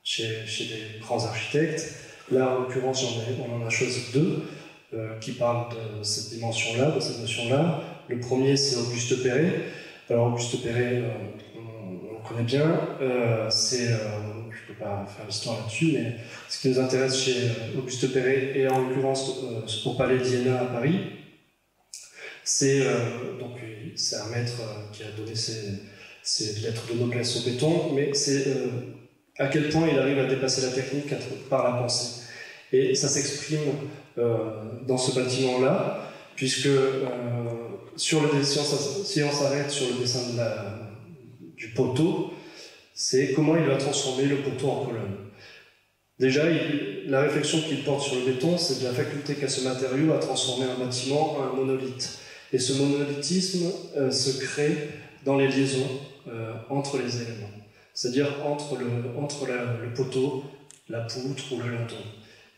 chez des grands architectes. Là, en l'occurrence, on en a choisi deux qui parlent de cette dimension-là, de cette notion-là. Le premier, c'est Auguste Perret. Alors Auguste Perret, on le connaît bien, je ne peux pas faire l'histoire là-dessus, mais ce qui nous intéresse chez Auguste Perret, et en l'occurrence au Palais d'Iéna à Paris, c'est un maître qui a donné ses lettres de noblesse au béton, mais c'est à quel point il arrive à dépasser la technique par la pensée. Et ça s'exprime dans ce bâtiment-là, puisque si on s'arrête sur le dessin du poteau, c'est comment il va transformer le poteau en colonne. Déjà, la réflexion qu'il porte sur le béton, c'est de la faculté qu'a ce matériau à transformer un bâtiment en un monolithe. Et ce monolithisme se crée dans les liaisons entre les éléments, c'est-à-dire entre le poteau, la poutre ou le linteau.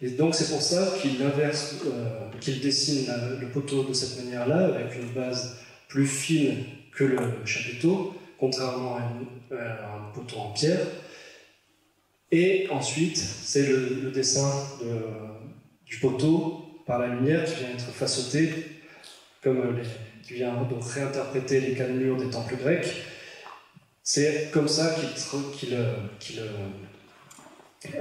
Et donc c'est pour ça qu'il dessine le poteau de cette manière-là, avec une base plus fine que le chapiteau, contrairement à un poteau en pierre. Et ensuite, c'est le dessin du poteau par la lumière qui vient être façonné, qui vient donc réinterpréter les cannelures des temples grecs. C'est comme ça qu'il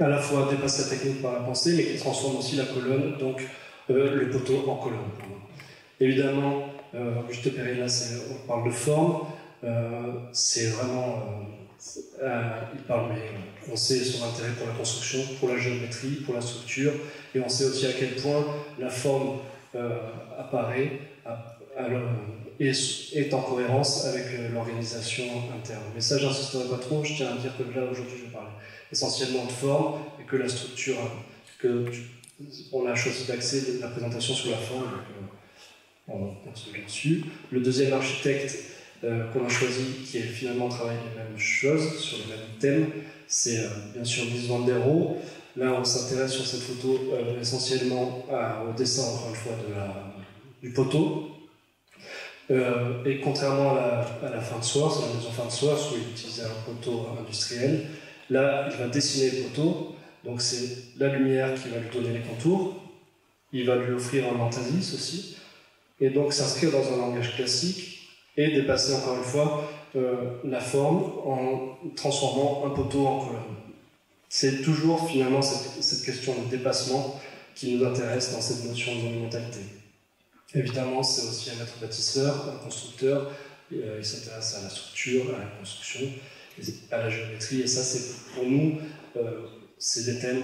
à la fois dépasse la technique par la pensée, mais qu'il transforme aussi la colonne, donc le poteau en colonne. Évidemment, Auguste Perret, là, on parle de forme, c'est vraiment... il parle, mais on sait son intérêt pour la construction, pour la géométrie, pour la structure, et on sait aussi à quel point la forme apparaît et est en cohérence avec l'organisation interne. Mais ça, j'insisterai pas trop, je tiens à dire que là, aujourd'hui, je parle essentiellement de forme, et que la structure, on a choisi d'axer la présentation sur la forme, donc on continue là-dessus. Le deuxième architecte qu'on a choisi, qui est finalement travaillé les mêmes choses, sur les mêmes thèmes, c'est bien sûr Mies van der Rohe. Là, on s'intéresse sur cette photo essentiellement au dessin, encore une fois, du poteau. Et contrairement à la fin de Soirs, c'est la maison fin de Soirs, où il utilisait un poteau industriel, là, il va dessiner le poteau, donc c'est la lumière qui va lui donner les contours, il va lui offrir un entasis aussi, et donc s'inscrire dans un langage classique, et dépasser encore une fois la forme en transformant un poteau en colonne. C'est toujours finalement cette question de dépassement qui nous intéresse dans cette notion de monumentalité. Évidemment, c'est aussi un maître bâtisseur, un constructeur, il s'intéresse à la structure, à la construction, à la géométrie, et ça, c'est pour nous, c'est des thèmes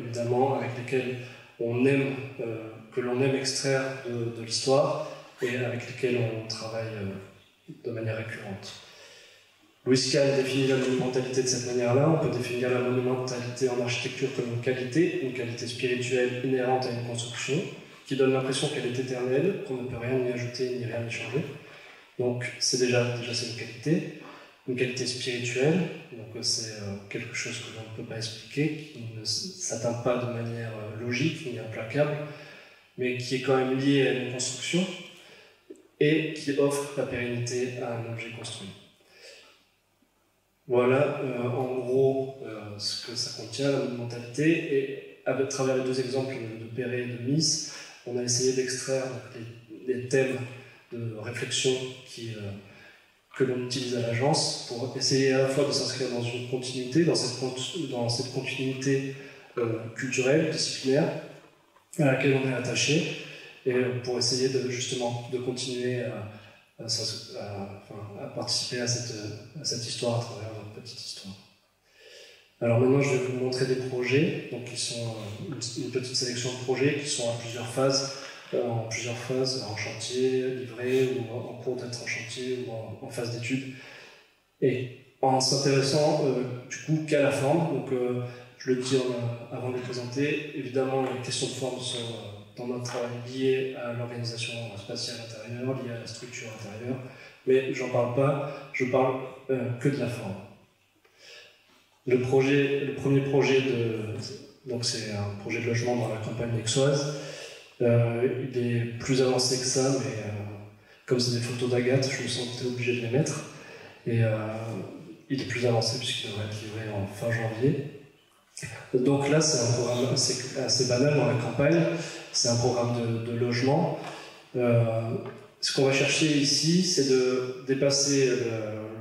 évidemment avec lesquels que l'on aime extraire de l'histoire, et avec lesquels on travaille de manière récurrente. Louis Kahn définit la monumentalité de cette manière-là. On peut définir la monumentalité en architecture comme une qualité spirituelle inhérente à une construction, qui donne l'impression qu'elle est éternelle, qu'on ne peut rien y ajouter ni rien y changer. Donc c'est déjà c'est une qualité spirituelle, donc c'est quelque chose que l'on ne peut pas expliquer, qui ne s'atteint pas de manière logique ni implacable, mais qui est quand même lié à une construction, et qui offre la pérennité à un objet construit. Voilà en gros ce que ça contient, la monumentalité, et à travers les deux exemples de Perret et de Mies, on a essayé d'extraire les thèmes de réflexion que l'on utilise à l'agence pour essayer à la fois de s'inscrire dans une continuité, dans cette continuité culturelle, disciplinaire, à laquelle on est attaché, et pour essayer justement de continuer à participer à cette histoire à travers notre petite histoire. Alors maintenant, je vais vous montrer des projets, donc qui sont une petite sélection de projets qui sont en plusieurs phases, en chantier, livré, ou en cours d'être en chantier, ou en phase d'étude, et en s'intéressant du coup qu'à la forme. Donc je le dis avant de les présenter, évidemment les questions de forme sont dans notre travail liées à l'organisation spatiale intérieure, liées à la structure intérieure, mais j'en parle pas, je parle que de la forme. Le premier projet donc c'est un projet de logement dans la campagne aixoise. Il est plus avancé que ça, mais comme c'est des photos d'Agathe, je me sentais obligé de les mettre. Et il est plus avancé puisqu'il devrait être livré en fin janvier. Donc là, c'est un programme assez banal dans la campagne. C'est un programme de logement. Ce qu'on va chercher ici, c'est de dépasser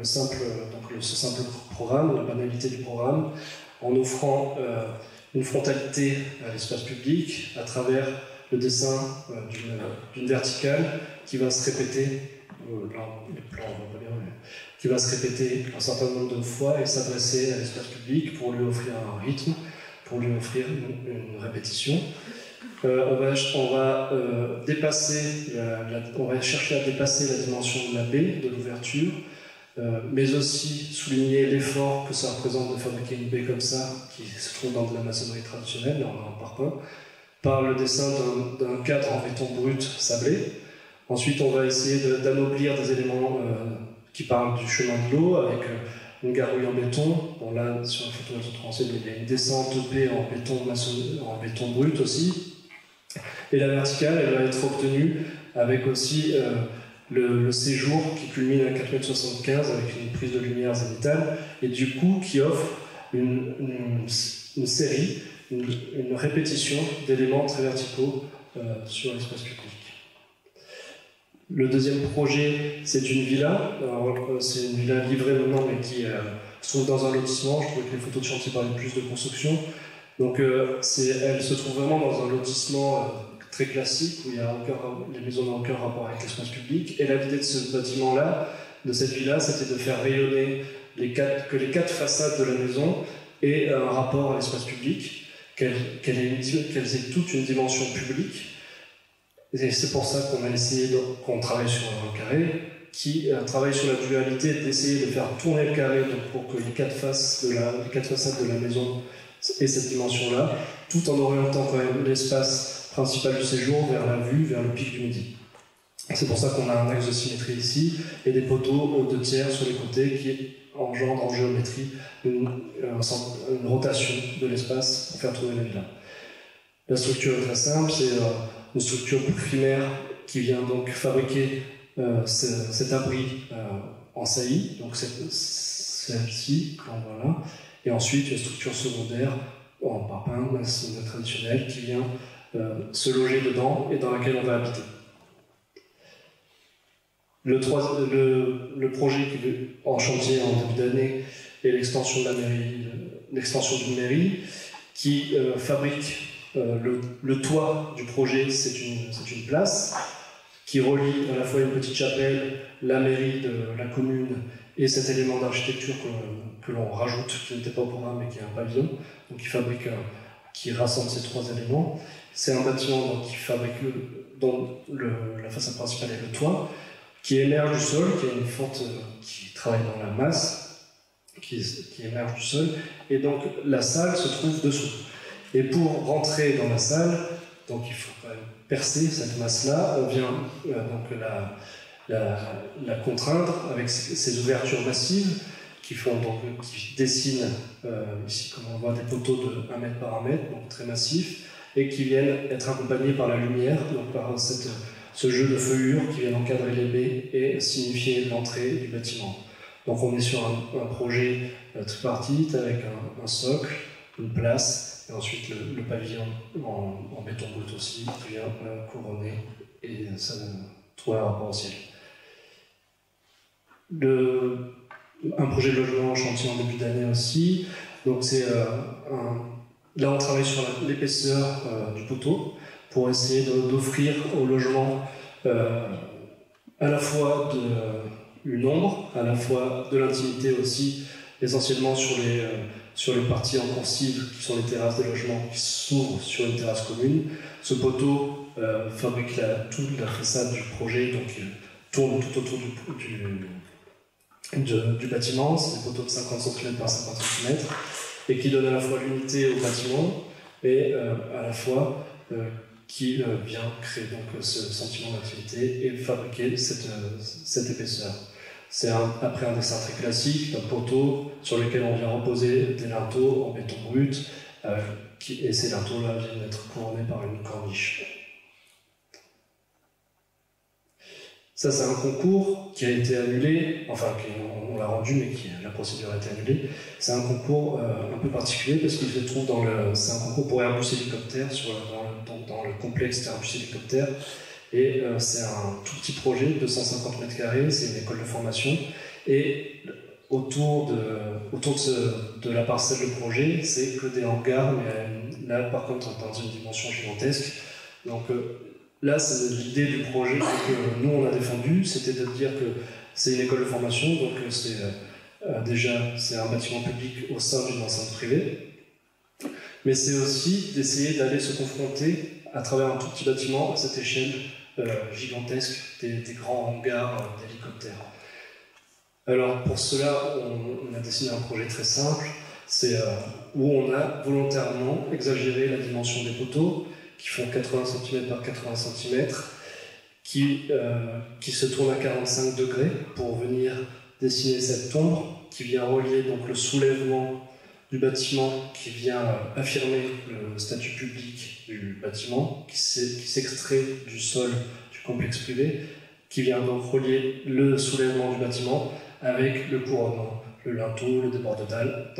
ce simple programme, la banalité du programme, en offrant une frontalité à l'espace public à travers le dessin d'une verticale qui va se répéter, qui va se répéter un certain nombre de fois et s'adresser à l'espace public pour lui offrir un rythme, pour lui offrir une répétition. On va chercher à dépasser la dimension de la baie, de l'ouverture, mais aussi souligner l'effort que ça représente de fabriquer une baie comme ça, qui se trouve dans de la maçonnerie traditionnelle, en parpaing, par le dessin d'un cadre en béton brut sablé. Ensuite, on va essayer d'anoblir des éléments qui parlent du chemin de l'eau, avec une gargouille en béton. Bon, là, sur la photo, elles sont transférées, mais il y a une descente de baie en béton brut aussi. Et la verticale, elle va être obtenue avec aussi le séjour qui culmine à 4,75 m avec une prise de lumière zénithale, et du coup qui offre une série, une répétition d'éléments très verticaux sur l'espace public. Le deuxième projet, c'est une villa. C'est une villa livrée maintenant, mais qui se trouve dans un lotissement. Je trouvais que les photos de chantier parlaient plus de construction. Donc elle se trouve vraiment dans un lotissement très classique, où les maisons n'ont aucun rapport avec l'espace public. Et l'idée de ce bâtiment-là, de cette villa, c'était de faire rayonner que les quatre façades de la maison aient un rapport à l'espace public, qu'elles aient toute une dimension publique. Et c'est pour ça qu'on a essayé qu'on travaille sur un carré, qui travaille sur la dualité d'essayer de faire tourner le carré pour que les quatre façades de la maison aient cette dimension-là, tout en orientant quand même l'espace principal du séjour vers la vue, vers le pic du midi. C'est pour ça qu'on a un axe de symétrie ici, et des poteaux aux 2/3 sur les côtés qui engendrent en géométrie une rotation de l'espace pour faire tourner la villa. La structure est très simple, c'est une structure primaire qui vient donc fabriquer cet abri en saillie, donc celle-ci, voilà. Et ensuite une structure secondaire en parpaing, maçonnerie traditionnelle, qui vient se loger dedans et dans laquelle on va habiter. Le projet qui est en chantier en début d'année est l'extension de la mairie, l'extension d'une mairie qui fabrique le toit du projet. C'est une place qui relie à la fois une petite chapelle, la mairie de la commune et cet élément d'architecture que l'on rajoute, qui n'était pas au programme mais qui est un pavillon, donc qui rassemble ces trois éléments. C'est un bâtiment donc, qui fabrique dont la façade principale est le toit, qui émerge du sol, qui travaille dans la masse, qui émerge du sol, et donc la salle se trouve dessous. Et pour rentrer dans la salle, donc il faut quand même percer cette masse-là, on vient donc la contraindre avec ces ouvertures massives qui dessinent ici, comme on voit, des poteaux de 1 mètre par 1 mètre, donc très massifs, et qui viennent être accompagnés par la lumière, donc par ce jeu de feuillures qui viennent encadrer les baies et signifier l'entrée du bâtiment. Donc on est sur un projet tripartite avec un socle, une place, et ensuite le pavillon en béton brut aussi, qui vient couronner et ça trouve un rapport au ciel. Un projet de logement en chantier en début d'année aussi. Donc là on travaille sur l'épaisseur du poteau pour essayer d'offrir au logement à la fois une ombre, à la fois de l'intimité aussi, essentiellement sur les parties en coursive qui sont les terrasses des logements qui s'ouvrent sur une terrasse commune. Ce poteau fabrique toute la façade du projet, donc il tourne tout autour du bâtiment. C'est des poteaux de 50 cm par 50 cm et qui donnent à la fois l'unité au bâtiment et à la fois qui vient créer donc ce sentiment d'activité et fabriquer cette épaisseur. C'est après un dessin très classique d'un poteau sur lequel on vient reposer des linteaux en béton brut et ces linteaux-là viennent d'être couronnés par une corniche. Ça, c'est un concours qui a été annulé, enfin, on l'a rendu, mais la procédure a été annulée. C'est un concours un peu particulier parce qu'il se trouve c'est un concours pour Airbus Hélicoptère, dans le complexe Airbus Hélicoptère. Et c'est un tout petit projet, 250 m², c'est une école de formation. Et autour de la parcelle de projet, c'est que des hangars, mais là, par contre, on est dans une dimension gigantesque. Donc, là, c'est l'idée du projet que nous, on a défendu, c'était de dire que c'est une école de formation, donc c'est un bâtiment public au sein d'une enceinte privée. Mais c'est aussi d'essayer d'aller se confronter à travers un tout petit bâtiment à cette échelle gigantesque des grands hangars d'hélicoptères. Alors pour cela, on a dessiné un projet très simple, c'est où on a volontairement exagéré la dimension des poteaux, qui font 80 cm par 80 cm, qui se tournent à 45 degrés pour venir dessiner cette ombre, qui vient relier donc le soulèvement du bâtiment, qui vient affirmer le statut public du bâtiment, qui s'extrait du sol du complexe privé, qui vient donc relier le soulèvement du bâtiment avec le couronnement, le linteau, le débord de dalle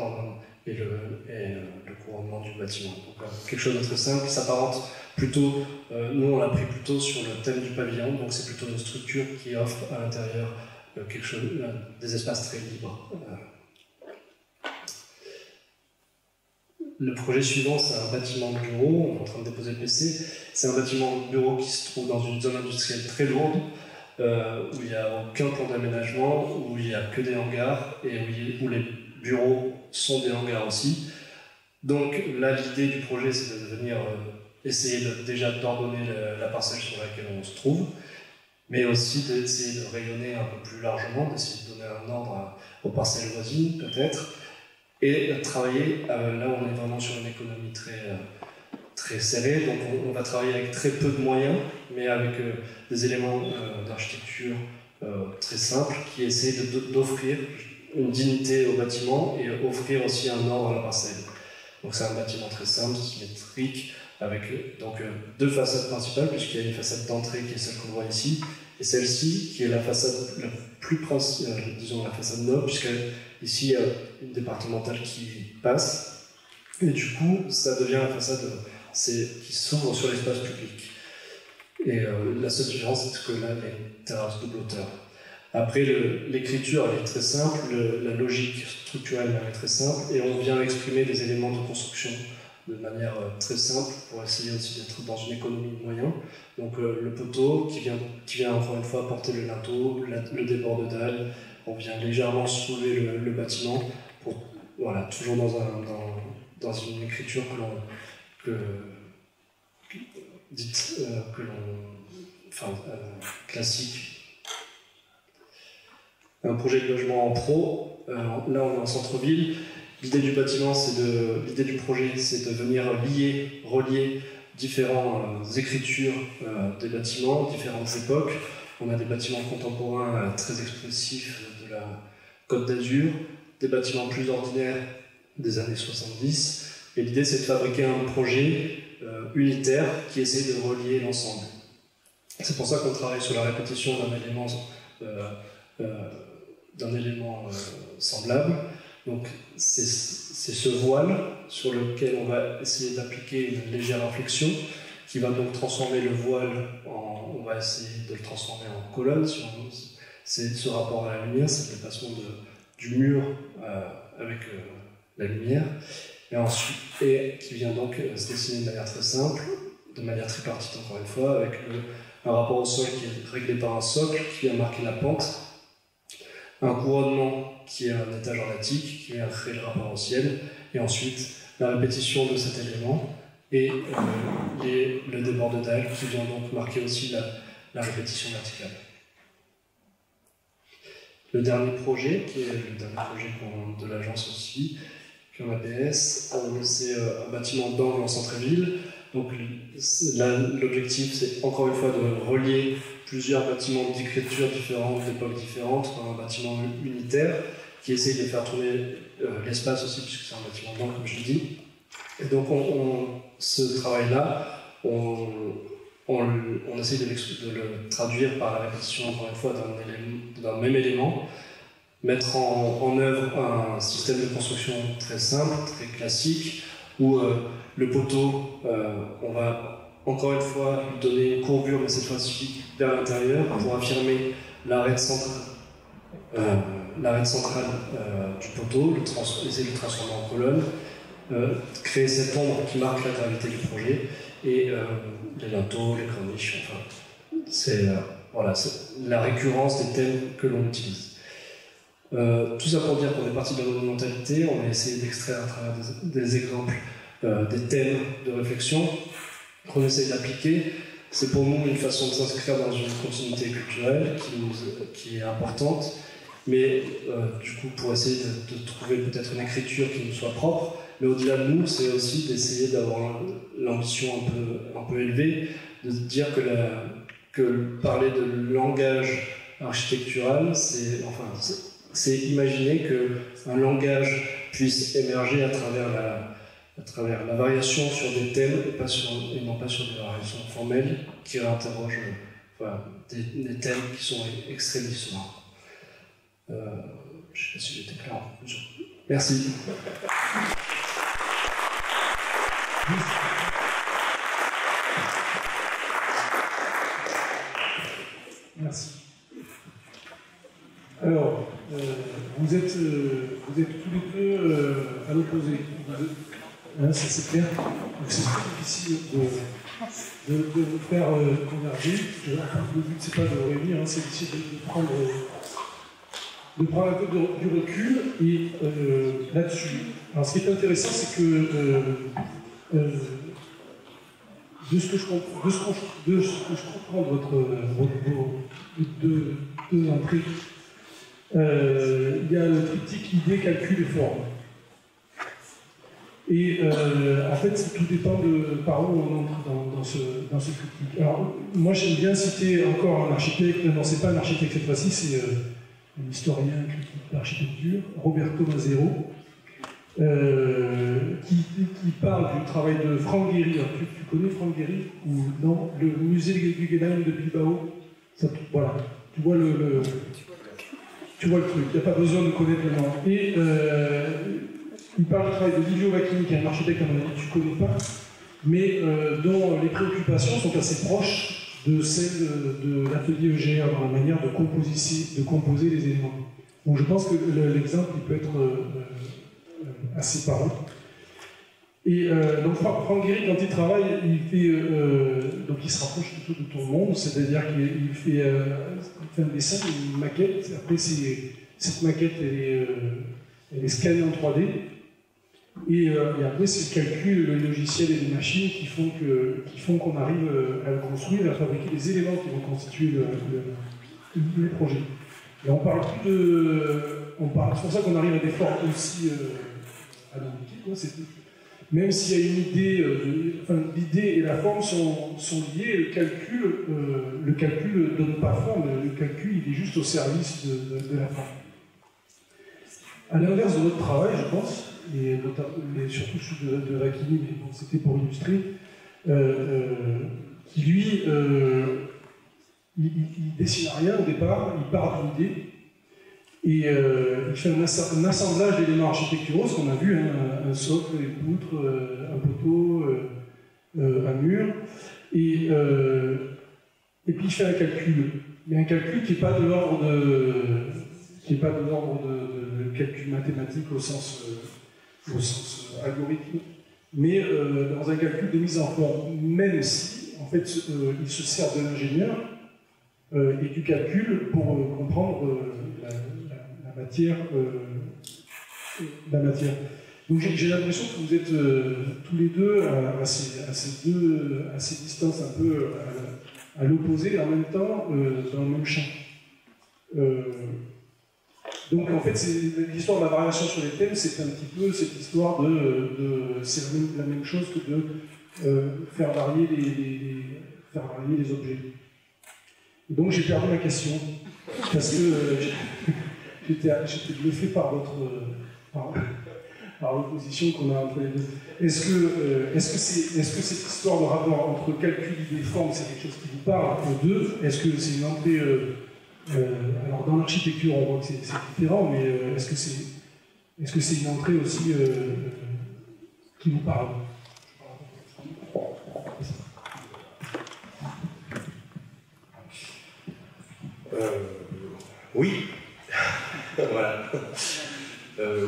et le couronnement du bâtiment. Donc quelque chose de très simple qui s'apparente plutôt, nous on l'a pris plutôt sur le thème du pavillon, donc c'est plutôt une structure qui offre à l'intérieur quelque chose, des espaces très libres. Le projet suivant, c'est un bâtiment de bureau, on est en train de déposer le PC. C'est un bâtiment de bureau qui se trouve dans une zone industrielle très lourde, où il n'y a aucun plan d'aménagement, où il n'y a que des hangars, et où les bureaux sont des hangars aussi. Donc là, l'idée du projet, c'est de venir essayer déjà d'ordonner la parcelle sur laquelle on se trouve, mais aussi d'essayer de rayonner un peu plus largement, d'essayer de donner un ordre aux parcelles voisines, peut-être, et travailler, là on est vraiment sur une économie très serrée, donc on va travailler avec très peu de moyens, mais avec des éléments d'architecture très simples qui essaient d'offrir une dignité au bâtiment et offrir aussi un ordre à la parcelle. Donc c'est un bâtiment très simple, symétrique, avec donc deux façades principales, puisqu'il y a une façade d'entrée qui est celle qu'on voit ici, et celle-ci qui est la façade la plus principale, disons la façade nord, puisque ici il y a une départementale qui passe, et du coup ça devient la façade qui s'ouvre sur l'espace public. Et la seule différence, c'est que là il y a une terrasse double hauteur. Après, l'écriture elle est très simple, la logique structurelle elle est très simple, et on vient exprimer des éléments de construction de manière très simple pour essayer aussi d'être dans une économie de moyens. Donc le poteau qui vient encore une fois porter le linteau, le débord de dalle, on vient légèrement soulever le bâtiment, pour, voilà, toujours dans une écriture classique. Un projet de logement en pro, là on est en centre-ville. L'idée du bâtiment, l'idée du projet, c'est de venir relier différentes écritures des bâtiments, différentes époques. On a des bâtiments contemporains très expressifs de la Côte d'Azur, des bâtiments plus ordinaires des années 70. Et l'idée, c'est de fabriquer un projet unitaire qui essaie de relier l'ensemble. C'est pour ça qu'on travaille sur la répétition d'un élément semblable. Donc c'est ce voile sur lequel on va essayer d'appliquer une légère inflexion qui va donc transformer le voile on va essayer de le transformer en colonne. C'est ce rapport à la lumière, c'est le déplacement du mur avec la lumière, et qui vient donc se dessiner de manière très simple, de manière tripartite encore une fois, avec un rapport au sol qui est réglé par un socle qui vient marquer la pente, un couronnement qui est un étage en attique, qui vient créer le rapport au ciel, et ensuite la répétition de cet élément, et le débord de dalle qui vient donc marquer aussi la répétition verticale. Le dernier projet, qui est le dernier projet de l'agence aussi, qui est en ABS, c'est un bâtiment d'angle en centre-ville. Donc l'objectif, c'est encore une fois de relier plusieurs bâtiments d'écriture différentes, d'époques différentes, dans un bâtiment unitaire qui essaye de faire tourner l'espace aussi, puisque c'est un bâtiment d'angle, comme je l'ai dit. Et donc ce travail-là, on essaie de le traduire par la répétition, encore une fois, d'un même élément, mettre en œuvre un système de construction très simple, très classique, où le poteau, on va encore une fois lui donner une courbure, mais cette fois-ci vers l'intérieur, pour affirmer l'arête centrale du poteau, essayer de le transformer en colonne, créer cette ombre qui marque la gravité du projet, et les linteaux, les corniches, enfin, c'est la récurrence des thèmes que l'on utilise. Tout ça pour dire qu'on est parti de la monumentalité, on a essayé d'extraire à travers des exemples des thèmes de réflexion qu'on essaye d'appliquer. C'est pour nous une façon de s'inscrire dans une continuité culturelle qui est importante, mais du coup pour essayer de trouver peut-être une écriture qui nous soit propre. Mais au-delà de nous, c'est aussi d'essayer d'avoir l'ambition un peu élevée, de se dire que parler de langage architectural, c'est imaginer qu'un langage puisse émerger à travers la variation sur des thèmes et non pas sur des variations formelles qui réinterrogent des thèmes qui sont extraits de l'histoire. Je ne sais pas si j'étais clair en conclusion. Merci. Merci. Alors, vous êtes tous les deux à l'opposé. Hein, ça c'est clair. Donc c'est très difficile de vous faire converger. Le but c'est pas de vous réunir, hein, c'est d'essayer de prendre un peu du recul et là-dessus. Alors ce qui est intéressant, c'est que de ce que je comprends de vos deux entrées, il y a le triptyque idée, calcul et forme. Et en fait, tout dépend de par où on entre dans ce triptyque. Alors, moi j'aime bien citer encore un architecte, non, c'est pas un architecte cette fois-ci, c'est un historien critique d'architecture, Roberto Mazzero, qui parle du travail de Frank Gehry. Tu connais Frank Gehry ou non? Le musée Guggenheim de Bilbao. Voilà, tu vois le truc, il n'y a pas besoin de connaître le nom. Et il parle du travail de Livio Vacchini, qui est un architecte, à mon avis, que tu ne connais pas, mais dont les préoccupations sont assez proches de celles de l'atelier EGR dans la manière de composer les éléments. Donc je pense que l'exemple il peut être assez parlant. Et donc Frank Gehry, quand il travaille, donc il se rapproche plutôt de ton monde, c'est-à-dire qu'il fait un dessin, une maquette. Après, cette maquette, elle est scannée en 3D. Et après, c'est le calcul, le logiciel et les machines qui font qu'on arrive à le construire, à fabriquer les éléments qui vont constituer le projet. Et on parle plus de... c'est pour ça qu'on arrive à des formes aussi alambiquées, même s'il y a une idée, l'idée et la forme sont liées, le calcul ne donne pas forme, le calcul il est juste au service de la forme. À l'inverse de votre travail, je pense, et surtout celui de Vacchini, mais bon, c'était pour illustrer, qui lui, il dessine rien au départ, il part d'une idée, et il fait un assemblage d'éléments architecturaux, ce qu'on a vu, hein, un socle, une poutre, un poteau, un mur, et puis il fait un calcul. Mais un calcul qui n'est pas de l'ordre de calcul mathématique au sens algorithmique, mais dans un calcul de mise en forme, même si, en fait, il se sert de l'ingénieur et du calcul pour comprendre la matière. Donc j'ai l'impression que vous êtes tous les deux à ces distances un peu à l'opposé, et en même temps dans le même champ. Donc en fait, l'histoire de la variation sur les thèmes, c'est un petit peu cette histoire c'est la même chose que de faire varier les objets. Et donc j'ai perdu ma question, parce que j'étais bluffé par l'opposition qu'on a entre les deux. Est-ce que cette histoire de rapport entre calcul et forme, c'est quelque chose qui vous parle aux deux? Est-ce que c'est une entrée alors dans l'architecture, on voit que c'est différent, mais est-ce que c'est une entrée aussi qui vous parle? Oui. Voilà.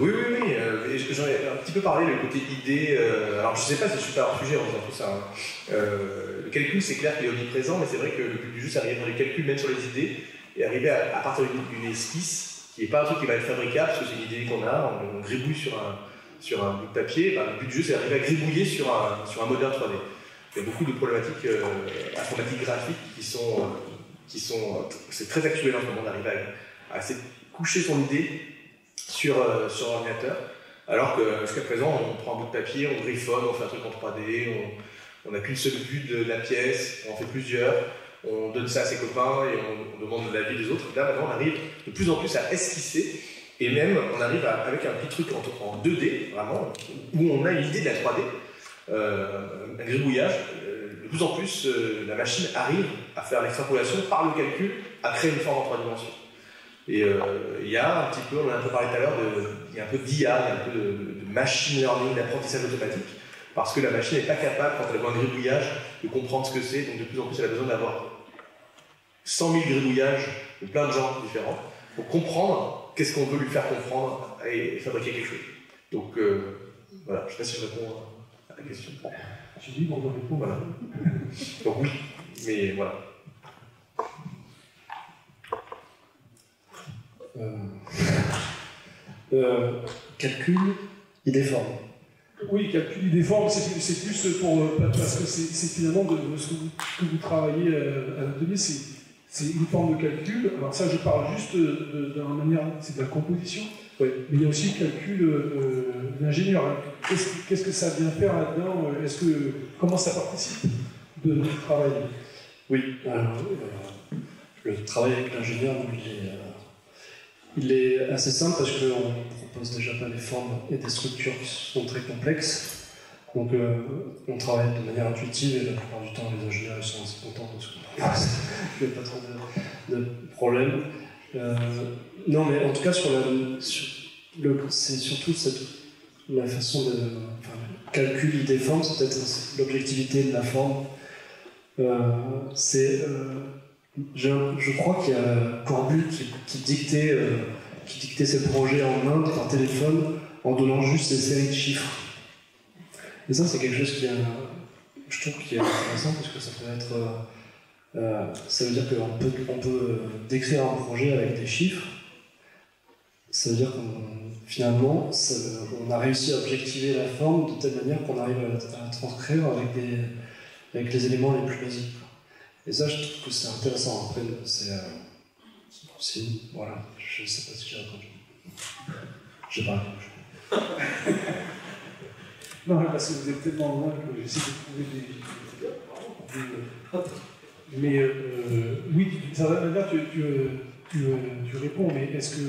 Oui. J'en ai un petit peu parlé, le côté idée. Alors je ne sais pas si je suis pas hors sujet en disant tout ça. Hein. Le calcul, c'est clair qu'il est omniprésent, mais c'est vrai que le but du jeu, c'est d'arriver dans les calculs, même sur les idées, et arriver à partir d'une esquisse, qui n'est pas un truc qui va être fabricable, parce que c'est une idée qu'on a, on gribouille sur sur un bout de papier, le but du jeu c'est d'arriver à gribouiller sur un modèle 3D. Il y a beaucoup de problématiques informatiques graphiques qui sont c'est très actuel en ce moment d'arriver à essayer de coucher son idée sur l'ordinateur, alors que jusqu'à présent on prend un bout de papier, on griffonne, on fait un truc en 3D, on n'a qu'une seule vue de la pièce, on en fait plusieurs, on donne ça à ses copains et on demande l'avis des autres. Là maintenant on arrive de plus en plus à esquisser, et même on arrive avec un petit truc en 2D vraiment, où on a une idée de la 3D, un gribouillage. De plus en plus la machine arrive à faire l'extrapolation par le calcul, à créer une forme en 3 dimensions. Et il y a un petit peu, on en a un peu parlé tout à l'heure, il y a un peu d'IA, il y a un peu de machine learning, d'apprentissage automatique, parce que la machine n'est pas capable, quand elle voit un gribouillage, de comprendre ce que c'est. Donc de plus en plus elle a besoin d'avoir 100 000 gribouillages de plein de gens différents pour comprendre qu'est-ce qu'on veut lui faire comprendre et fabriquer quelque chose. Donc voilà, je ne sais pas si je réponds à la question. J'ai dit qu'on doit répondre. Voilà. Donc oui, mais voilà. Calcul, idée forme. Oui, calcul, idée forme, c'est plus pour. Parce que c'est finalement de ce que vous travaillez à l'atelier, c'est une forme de calcul. Alors ça, je parle juste de la manière, c'est de la composition. Oui. Mais il y a aussi le calcul d'ingénieur. Qu'est-ce que ça vient faire là-dedans? Comment ça participe de notre travail? Oui, le travail avec l'ingénieur, il est assez simple parce qu'on ne propose déjà pas des formes et des structures qui sont très complexes. Donc on travaille de manière intuitive et la plupart du temps les ingénieurs ils sont assez contents de ce qu'on propose. Il n'y a pas trop de problèmes. Non mais en tout cas c'est surtout la façon de calcul, idée, forme, c'est peut-être l'objectivité de la forme. Je crois qu'il y a Corbu qui dictait ses projets en Inde par téléphone en donnant juste des séries de chiffres. Et ça, c'est quelque chose je trouve qui est intéressant parce que ça peut être. Ça veut dire qu'on peut décrire un projet avec des chiffres. Ça veut dire finalement, on a réussi à objectiver la forme de telle manière qu'on arrive à la transcrire avec les éléments les plus basiques. Et ça, je trouve que c'est intéressant. Après, voilà, je ne sais pas ce que j'ai répondu. Je n'ai pas répondu. Non, parce que vous êtes tellement loin que j'essaie de trouver des... Mais oui, d'une certaine manière, tu réponds, mais est-ce que...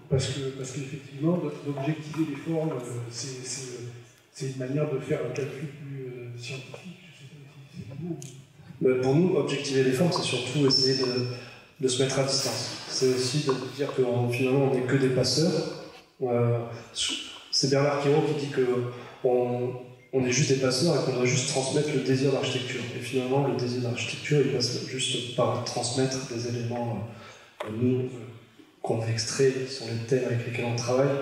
parce qu'effectivement, d'objectiver les formes, c'est une manière de faire un calcul plus scientifique. Je sais pas si c'est beau. Pour nous, objectiver les formes, c'est surtout essayer de se mettre à distance. C'est aussi de dire que finalement, on n'est que des passeurs. C'est Bernard Quirault qui dit qu'on est juste des passeurs et qu'on doit juste transmettre le désir d'architecture. Et finalement, le désir d'architecture, il passe juste par transmettre des éléments qu'on a extraits, qui sont les thèmes avec lesquels on travaille.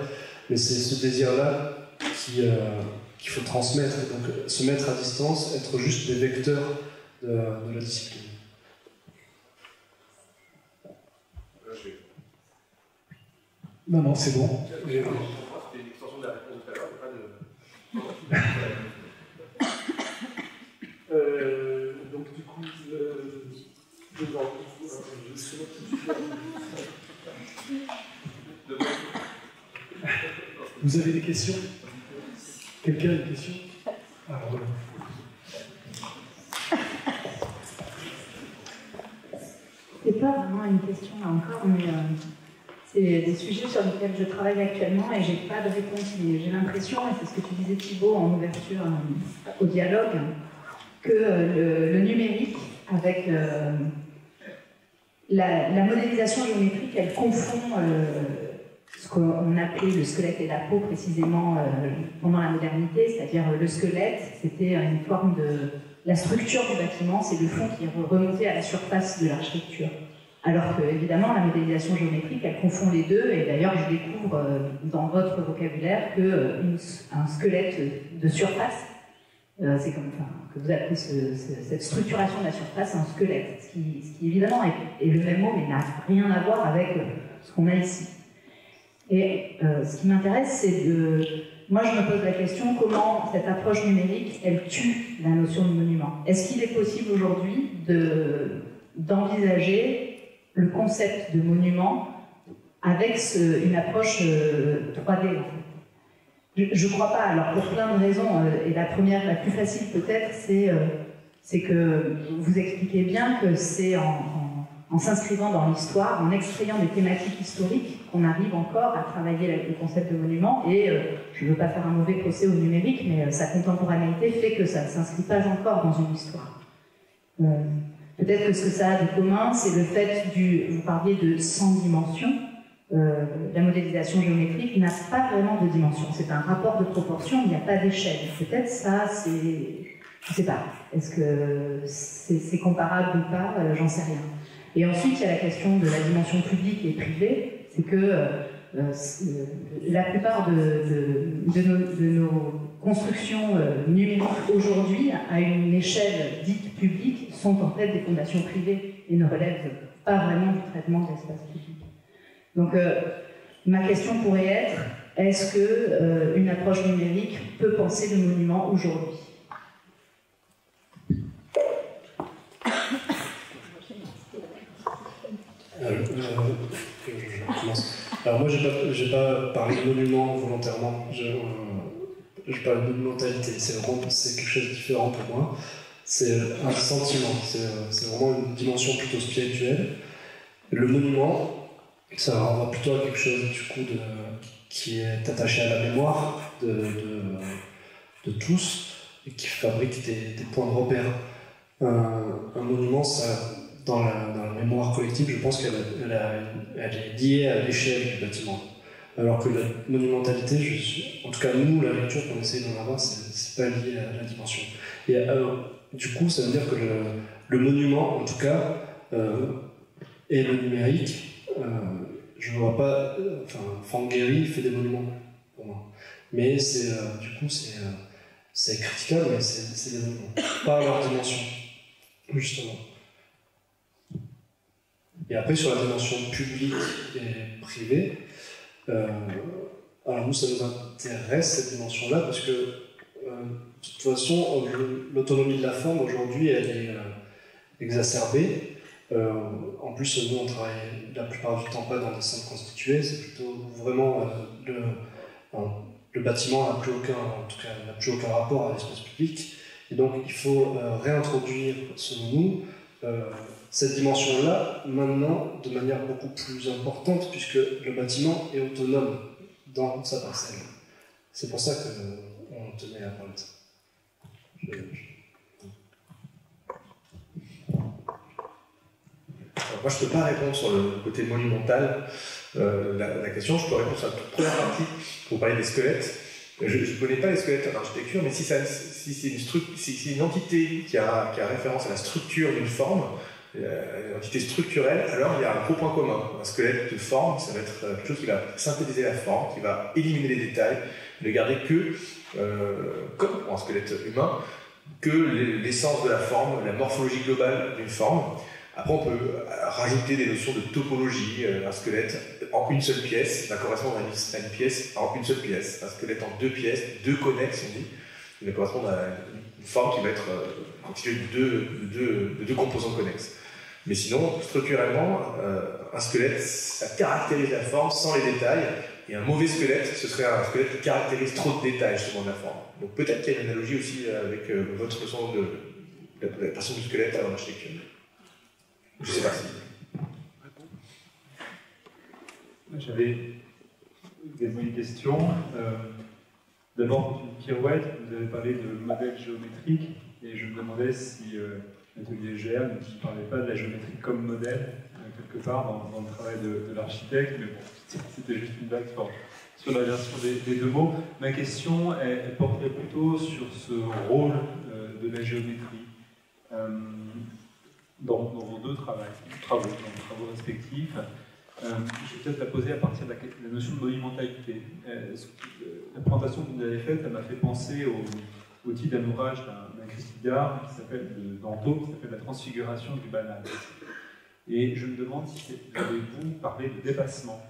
Mais c'est ce désir-là qu'il faut transmettre. Et donc, se mettre à distance, être juste des vecteurs de la discipline. Non, c'est bon. C'était une extension de la réponse tout à l'heure, pas de... Donc du coup, vous avez des questions? Quelqu'un a une question? Alors, voilà. C'est pas vraiment une question là encore, mais c'est des sujets sur lesquels je travaille actuellement et j'ai pas de réponse. Mais j'ai l'impression, et c'est ce que tu disais Thibaut en ouverture au dialogue, que le numérique avec la modélisation géométrique, elle confond ce qu'on appelait le squelette et la peau précisément pendant la modernité, c'est-à-dire le squelette, c'était une forme de... La structure du bâtiment, c'est le fond qui est remonté à la surface de l'architecture. Alors que, évidemment, la modélisation géométrique, elle confond les deux, et d'ailleurs, je découvre dans votre vocabulaire qu'un squelette de surface, c'est comme que vous appelez cette structuration de la surface un squelette, ce qui évidemment est le même mot, mais n'a rien à voir avec ce qu'on a ici. Et ce qui m'intéresse, c'est moi, je me pose la question, comment cette approche numérique, elle tue la notion de monument? Est-ce qu'il est possible aujourd'hui d'envisager le concept de monument avec une approche 3D en fait? Je ne crois pas, alors pour plein de raisons, et la première, la plus facile peut-être, c'est que vous expliquez bien que c'est en s'inscrivant dans l'histoire, en extrayant des thématiques historiques, qu'on arrive encore à travailler le concept de monument. Et je ne veux pas faire un mauvais procès au numérique, mais sa contemporanéité fait que ça ne s'inscrit pas encore dans une histoire. Peut-être que ce que ça a de commun, c'est le fait vous parliez de 100 dimensions. La modélisation géométrique n'a pas vraiment de dimension. C'est un rapport de proportion, il n'y a pas d'échelle. Peut-être ça, c'est... Je ne sais pas. Est-ce que c'est comparable ou pas? J'en sais rien. Et ensuite, il y a la question de la dimension publique et privée. C'est que la plupart de nos constructions numériques aujourd'hui, à une échelle dite publique, sont en fait des fondations privées et ne relèvent pas vraiment du traitement de l'espace public. Donc, ma question pourrait être, est-ce qu'une approche numérique peut penser le monument aujourd'hui? Je commence. Alors moi, j'ai pas parlé de monument volontairement. Je parle de monumentalité. C'est quelque chose de différent pour moi. C'est un sentiment. C'est vraiment une dimension plutôt spirituelle. Le monument, ça renvoie plutôt à quelque chose du coup qui est attaché à la mémoire de tous et qui fabrique des points de repère. Un monument, ça, dans la mémoire collective, je pense qu'elle est liée à l'échelle du bâtiment. Alors que la monumentalité, en tout cas nous, la lecture qu'on essaye d'en avoir, c'est pas lié à la dimension. Et du coup, ça veut dire que le monument, en tout cas, et le numérique, je ne vois pas... Franck Gehry fait des monuments, pour moi. Mais du coup, c'est critiquable, mais c'est des monuments. Pas à leur dimension, justement. Et après, sur la dimension publique et privée, alors nous, ça nous intéresse, cette dimension-là, parce que, de toute façon, l'autonomie de la forme, aujourd'hui, elle est exacerbée. En plus, nous, on travaille la plupart du temps pas dans des centres constitués, c'est plutôt vraiment le bâtiment n'a plus aucun rapport à l'espace public. Et donc, il faut réintroduire, selon nous, cette dimension-là, maintenant, de manière beaucoup plus importante, puisque le bâtiment est autonome dans sa parcelle. C'est pour ça qu'on tenait à parler de ça. Alors moi, je ne peux pas répondre sur le côté monumental la question. Je peux répondre sur la toute première partie pour parler des squelettes. Je ne connais pas les squelettes en architecture, mais si c'est une entité qui a référence à la structure d'une forme, une entité structurelle, alors il y a un gros point commun. Un squelette de forme, ça va être quelque chose qui va synthétiser la forme, qui va éliminer les détails, ne garder que, comme pour un squelette humain, que l'essence de la forme, la morphologie globale d'une forme. Après, on peut rajouter des notions de topologie. Un squelette en une seule pièce va correspondre à une pièce en une seule pièce. Un squelette en deux pièces, deux connexes, on dit, il va correspondre à une forme qui va être constituée de deux composants connexes. Mais sinon, structurellement, un squelette, ça caractérise la forme sans les détails. Et un mauvais squelette, ce serait un squelette qui caractérise trop de détails justement de la forme. Donc peut-être qu'il y a une analogie aussi avec votre notion de la personne du squelette en architecture. Je ne sais pas si. J'avais une question. D'abord, une pirouette. Vous avez parlé de modèles géométriques et je me demandais si l'atelier GR ne parlait pas de la géométrie comme modèle, quelque part dans le travail de l'architecte, mais bon, c'était juste une blague sur la version des deux mots. Ma question, elle porterait plutôt sur ce rôle de la géométrie. Dans vos deux travaux respectifs, je vais peut-être la poser à partir de la notion de monumentalité. La présentation que vous avez faite, elle m'a fait penser au titre d'un ouvrage d'un Christidar d'Anto qui s'appelle La transfiguration du banal. Et je me demande si avez-vous parlé de dépassement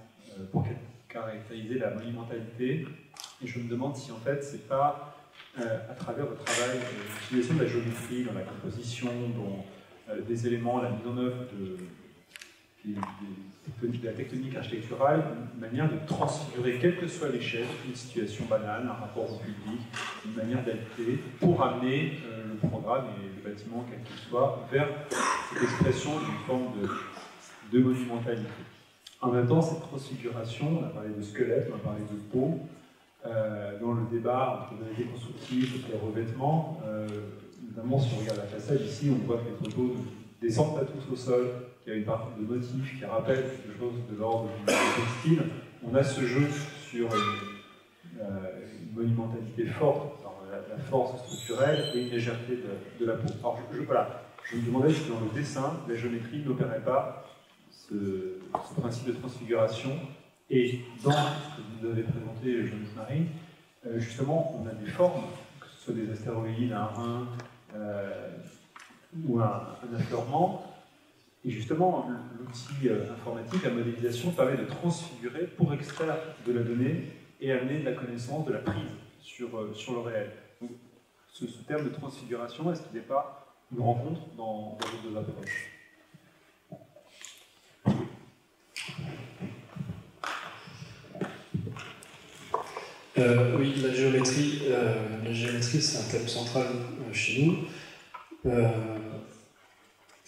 pour caractériser la monumentalité, Et je me demande si en fait c'est pas à travers votre travail, l'utilisation de la géométrie dans la composition, dans des éléments, la mise en œuvre de la tectonique architecturale, une manière de transfigurer, quelle que soit l'échelle, une situation banale, un rapport au public, une manière d'habiter, pour amener le programme et le bâtiment, quel qu'il soit, vers cette expression d'une forme de monumentalité. En même temps, cette transfiguration, on a parlé de squelette, on a parlé de peau, dans le débat entre modalités constructives et revêtements, notamment si on regarde la façade ici, on voit que les photos ne descendent pas tous au sol, qu'il y a une partie de motifs qui rappellent quelque chose de l'ordre du textile. On a ce jeu sur une monumentalité forte, la force structurelle et une légèreté de la peau. Alors je me demandais si dans le dessin, la géométrie n'opérait pas ce principe de transfiguration. Et dans ce que vous avez présenté, Jean-Luc Marie, justement, on a des formes, que ce soit des astéroïdes, un rein ou un affleurement. Et justement, l'outil informatique, la modélisation, permet de transfigurer pour extraire de la donnée et amener de la connaissance, de la prise sur le réel. Donc, ce terme de transfiguration, est-ce qu'il n'est pas une rencontre dans vos deux approches ? Oui, la géométrie, c'est un thème central chez nous,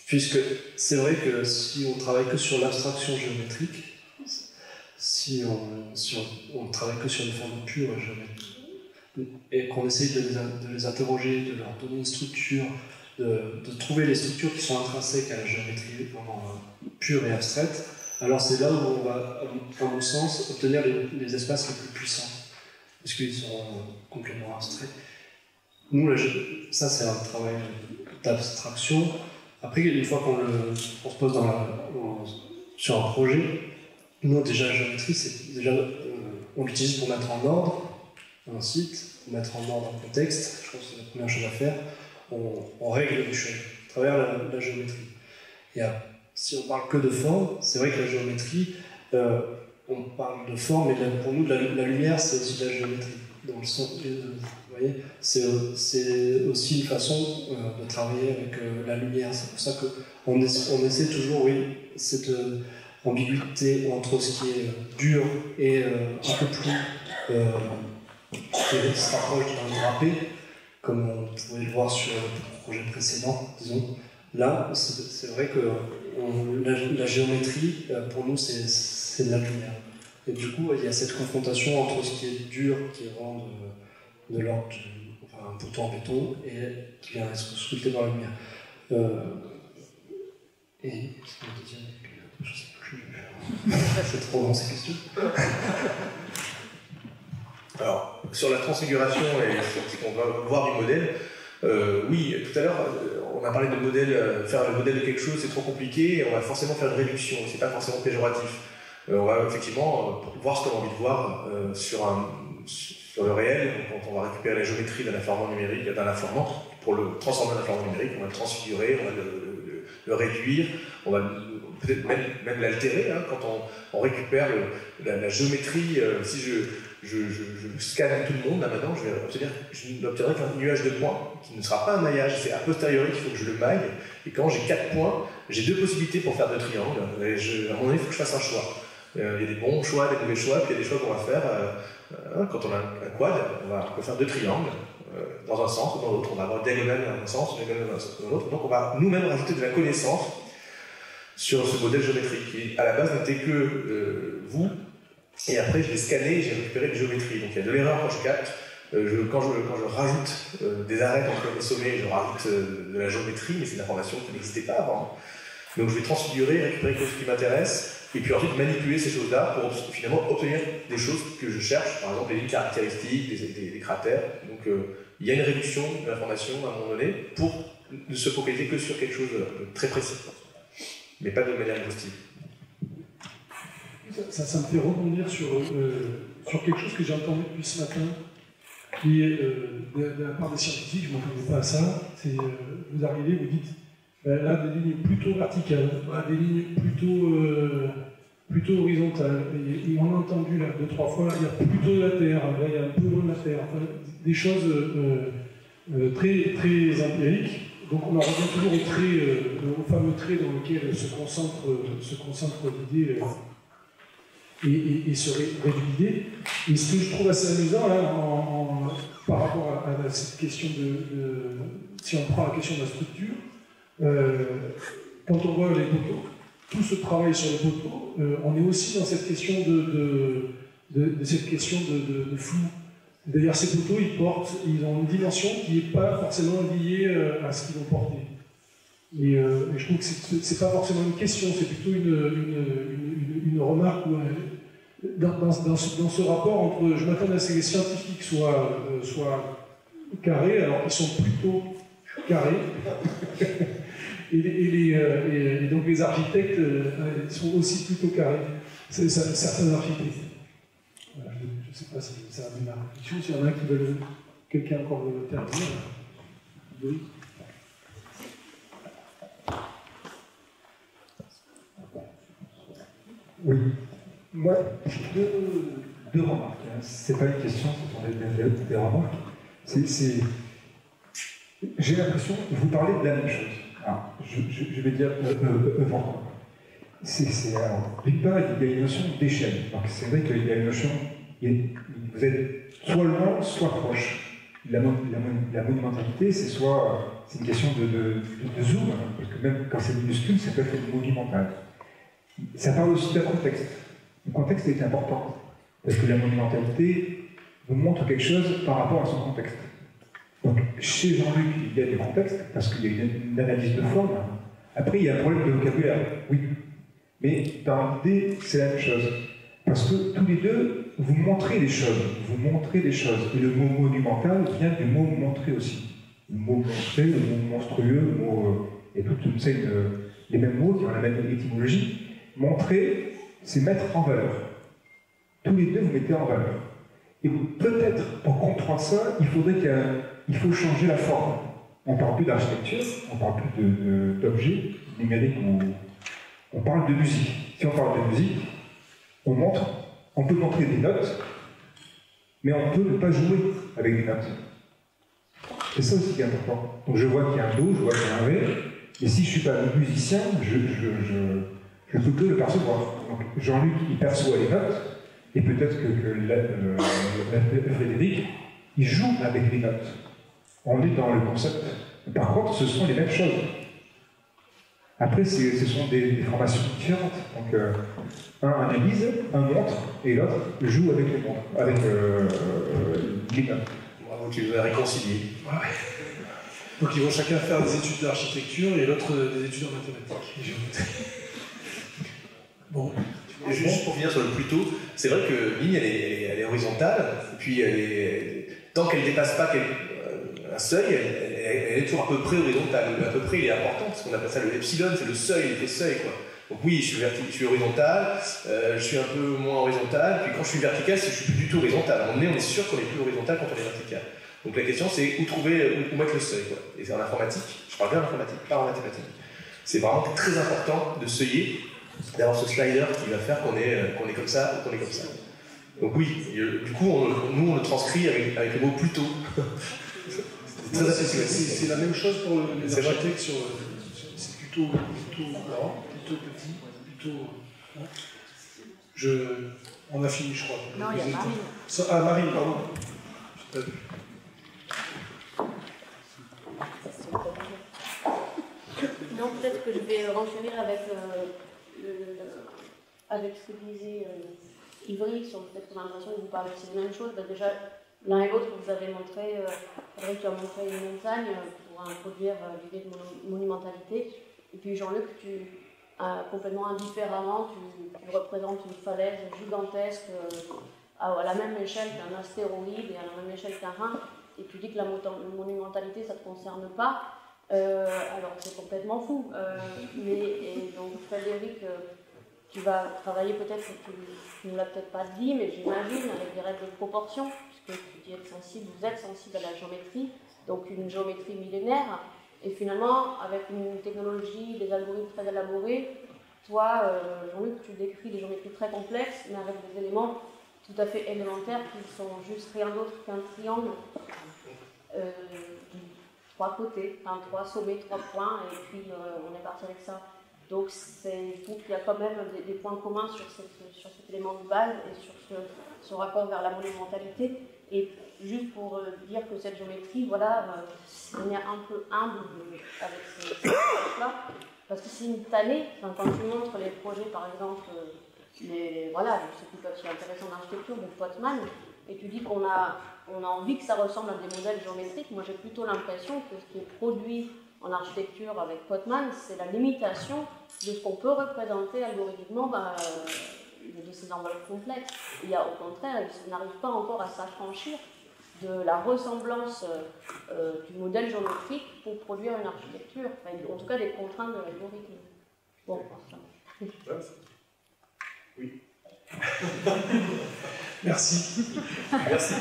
puisque c'est vrai que si on travaille que sur l'abstraction géométrique, si on travaille que sur une forme pure géométrique, et qu'on essaye de les interroger, de leur donner une structure, de trouver les structures qui sont intrinsèques à la géométrie pure et abstraite, alors c'est là où on va, à mon sens, obtenir les espaces les plus puissants, parce qu'ils sont complètement abstraits. Nous, ça c'est un travail d'abstraction. Après, une fois qu'on se pose sur un projet, nous déjà la géométrie, on l'utilise pour mettre en ordre un site, pour mettre en ordre un contexte. Je pense que c'est la première chose à faire. On règle les choses à travers la géométrie. Et si on parle que de forme, c'est vrai que la géométrie, on parle de forme, mais pour nous, la lumière, c'est aussi de la géométrie. Dans le sens, vous voyez, c'est aussi une façon de travailler avec la lumière. C'est pour ça qu'on essaie toujours, oui, cette ambiguïté entre ce qui est dur et un peu plus qui se rapproche d'un drapé, comme on pouvait le voir sur le projet précédent, disons. Là, c'est vrai que la géométrie, pour nous, c'est de la lumière. Et du coup, il y a cette confrontation entre ce qui est dur, qui est vraiment de l'ordre un poteau en béton, et qui vient être sculpté dans la lumière. Et ce qu'on te dit, je ne sais plus. C'est trop long ces questions. Alors, sur la transfiguration et sur ce qu'on va voir du modèle, oui, tout à l'heure, on a parlé de modèle, faire le modèle de quelque chose, c'est trop compliqué, et on va forcément faire une réduction, c'est pas forcément péjoratif. On va effectivement voir ce qu'on a envie de voir sur le réel. Quand on va récupérer la géométrie d'un affleurement numérique, d'un affleurement, pour le transformer en affleurement numérique, on va le transfigurer, on va le réduire, on va peut-être même l'altérer. Hein, quand on récupère la géométrie, si je scanne tout le monde, là maintenant, je n'obtiendrai qu'un nuage de points, qui ne sera pas un maillage, c'est a posteriori qu'il faut que je le maille, et quand j'ai 4 points, j'ai 2 possibilités pour faire 2 triangles, et à un moment donné, il faut que je fasse un choix. Il y a des bons choix, des mauvais choix, puis il y a des choix qu'on va faire. Quand on a un quad, on peut faire 2 triangles, dans un sens ou dans l'autre. On va avoir une diagonale dans un sens, une diagonale dans l'autre. Donc on va nous-mêmes rajouter de la connaissance sur ce modèle géométrique, qui à la base n'était que vous, et après je l'ai scanné et j'ai récupéré des géométries. Donc il y a de l'erreur quand je capte. Quand je rajoute des arêtes entre les sommets, je rajoute de la géométrie, mais c'est une information qui n'existait pas avant. Donc je vais transfigurer, récupérer quelque chose qui m'intéresse, et puis ensuite manipuler ces choses-là pour finalement obtenir des choses que je cherche, par exemple les lignes caractéristiques, des cratères. Donc il y a une réduction de l'information à un moment donné pour ne se focaliser que sur quelque chose de très précis, mais pas de manière exhaustive. Ça me fait rebondir sur quelque chose que j'ai entendu depuis ce matin, qui est de la part des scientifiques, je ne m'attendais pas à ça. C'est vous arrivez, vous dites là des lignes plutôt verticales, des lignes plutôt horizontale. Et on a entendu là 2-3 fois, il y a plutôt de la terre, là il y a un peu moins de la terre. Enfin, des choses très, très empiriques. Donc on en revient toujours au fameux trait dans lequel se concentre l'idée et se réduit l'idée. Et ce que je trouve assez amusant là, par rapport à cette question si on prend la question de la structure, quand on voit les poteaux, tout ce travail sur les poteaux, on est aussi dans cette question de flou. D'ailleurs, ces poteaux, ils ont une dimension qui n'est pas forcément liée à ce qu'ils vont porter. Et je trouve que c'est pas forcément une question, c'est plutôt une remarque dans ce rapport entre. Je m'attends à ce que les scientifiques soient carrés, alors qu'ils sont plutôt carrés. Et donc les architectes sont aussi plutôt carrés. Certains architectes. Voilà, je ne sais pas si ça a amené ma réflexion. S'il y en a qui veulent. Quelqu'un encore veut terminer. Oui. Oui. Moi, deux remarques. Hein. C'est pas une question, ce sont des remarques. J'ai l'impression que vous parlez de la même chose. Alors, je vais dire pourquoi. D'une part, il y a une notion d'échelle. C'est vrai qu'il y a une notion, vous êtes soit loin, soit proche. La monumentalité, c'est une question de zoom, parce que même quand c'est minuscule, ça peut être monumental. Ça parle aussi d'un contexte. Le contexte est important, parce que la monumentalité vous montre quelque chose par rapport à son contexte. Donc, chez Jean-Luc, il y a des contextes, parce qu'il y a une analyse de forme. Après, il y a un problème de vocabulaire, oui. Mais dans l'idée, c'est la même chose. Parce que tous les deux, vous montrez des choses. Et le mot monumental vient du mot montrer aussi. Le mot montrer, le mot monstrueux, le mot. Et tout, les mêmes mots qui ont la même étymologie. Montrer, c'est mettre en valeur. Tous les deux, vous mettez en valeur. Et peut-être, pour comprendre ça, il faut changer la forme. On ne parle plus d'architecture, on ne parle plus d'objets numériques, on parle de musique. Si on parle de musique, on peut montrer des notes, mais on peut ne pas jouer avec des notes. C'est ça aussi qui est important. Donc je vois qu'il y a un Do, je vois qu'il y a un Ré, et si je ne suis pas musicien, je peux que le percevoir. Donc Jean-Luc, il perçoit les notes, et peut-être que Frédéric, il joue avec les notes. On est dans le concept. Par contre, ce sont les mêmes choses. Après, ce sont des formations différentes. Donc, un analyse, un montre, et l'autre joue avec les montres, avec les notes. Bravo, tu les as réconciliés. Ouais. Donc, ils vont chacun faire des études d'architecture et l'autre des études en mathématiques. Bon. Et juste pour finir sur le plus tôt, c'est vrai que ligne, elle est horizontale, et puis tant qu'elle ne dépasse pas un seuil, elle est toujours à peu près horizontale. Le à peu près, il est important, parce qu'on appelle ça le epsilon, c'est le seuil, l'effet seuil, quoi. Donc oui, je suis horizontal, je suis un peu moins horizontal, puis quand je suis vertical, je suis plus du tout horizontal. À un moment donné, on est sûr qu'on est plus horizontal quand on est vertical. Donc la question, c'est où mettre le seuil, quoi. Et c'est en informatique, je parle bien d'informatique, pas en mathématiques. C'est vraiment très important de seuiller, d'avoir ce slider qui va faire qu'on est comme ça ou qu'on est comme ça. Donc oui, du coup, nous on le transcrit avec le mot plutôt. C'est la même chose pour les architectes, c'est plutôt grand, plutôt petit, plutôt. Hein. On a fini, je crois. Non, il y a Marine. Ah, Marine, pardon. Non, peut-être que je vais renchérir avec ce que disait Ivry sur le fait qu'on a l'impression que vous parlez aussi des mêmes choses. Ben déjà, l'un et l'autre, vous avez montré, Frédéric, tu as montré une montagne pour introduire l'idée de monumentalité. Et puis Jean-Luc, complètement indifféremment, tu représentes une falaise gigantesque à la même échelle qu'un astéroïde et à la même échelle qu'un Rhin. Et tu dis que la monumentalité, ça ne te concerne pas. Alors c'est complètement fou. Et donc Frédéric, tu vas travailler peut-être, tu ne nous l'as peut-être pas dit, mais j'imagine, avec des règles de proportion, puisque vous êtes sensible à la géométrie, donc une géométrie millénaire, et finalement, avec une technologie, des algorithmes très élaborés, toi, Jean-Luc, tu décris des géométries très complexes, mais avec des éléments tout à fait élémentaires qui sont juste rien d'autre qu'un triangle. 3 côtés, enfin 3 sommets, 3 points, et puis on est parti avec ça. Donc je trouve qu'il y a quand même des points communs sur cet élément de base et sur ce rapport vers la monumentalité. Et juste pour dire que cette géométrie, voilà, on est un peu humble avec ces choses-là, parce que c'est une tannée. Enfin, quand tu montres les projets, par exemple, voilà, ce qui peut être intéressant d'architecture de Pottmann, et tu dis qu'on a envie que ça ressemble à des modèles géométriques. Moi, j'ai plutôt l'impression que ce qui est produit en architecture avec Pottmann, c'est la limitation de ce qu'on peut représenter algorithmiquement de ces enveloppes complexes. Il y a, au contraire, ils n'arrivent pas encore à s'affranchir de la ressemblance du modèle géométrique pour produire une architecture, enfin, en tout cas des contraintes de l'algorithme. Bon, ça. Oui. Merci. Merci.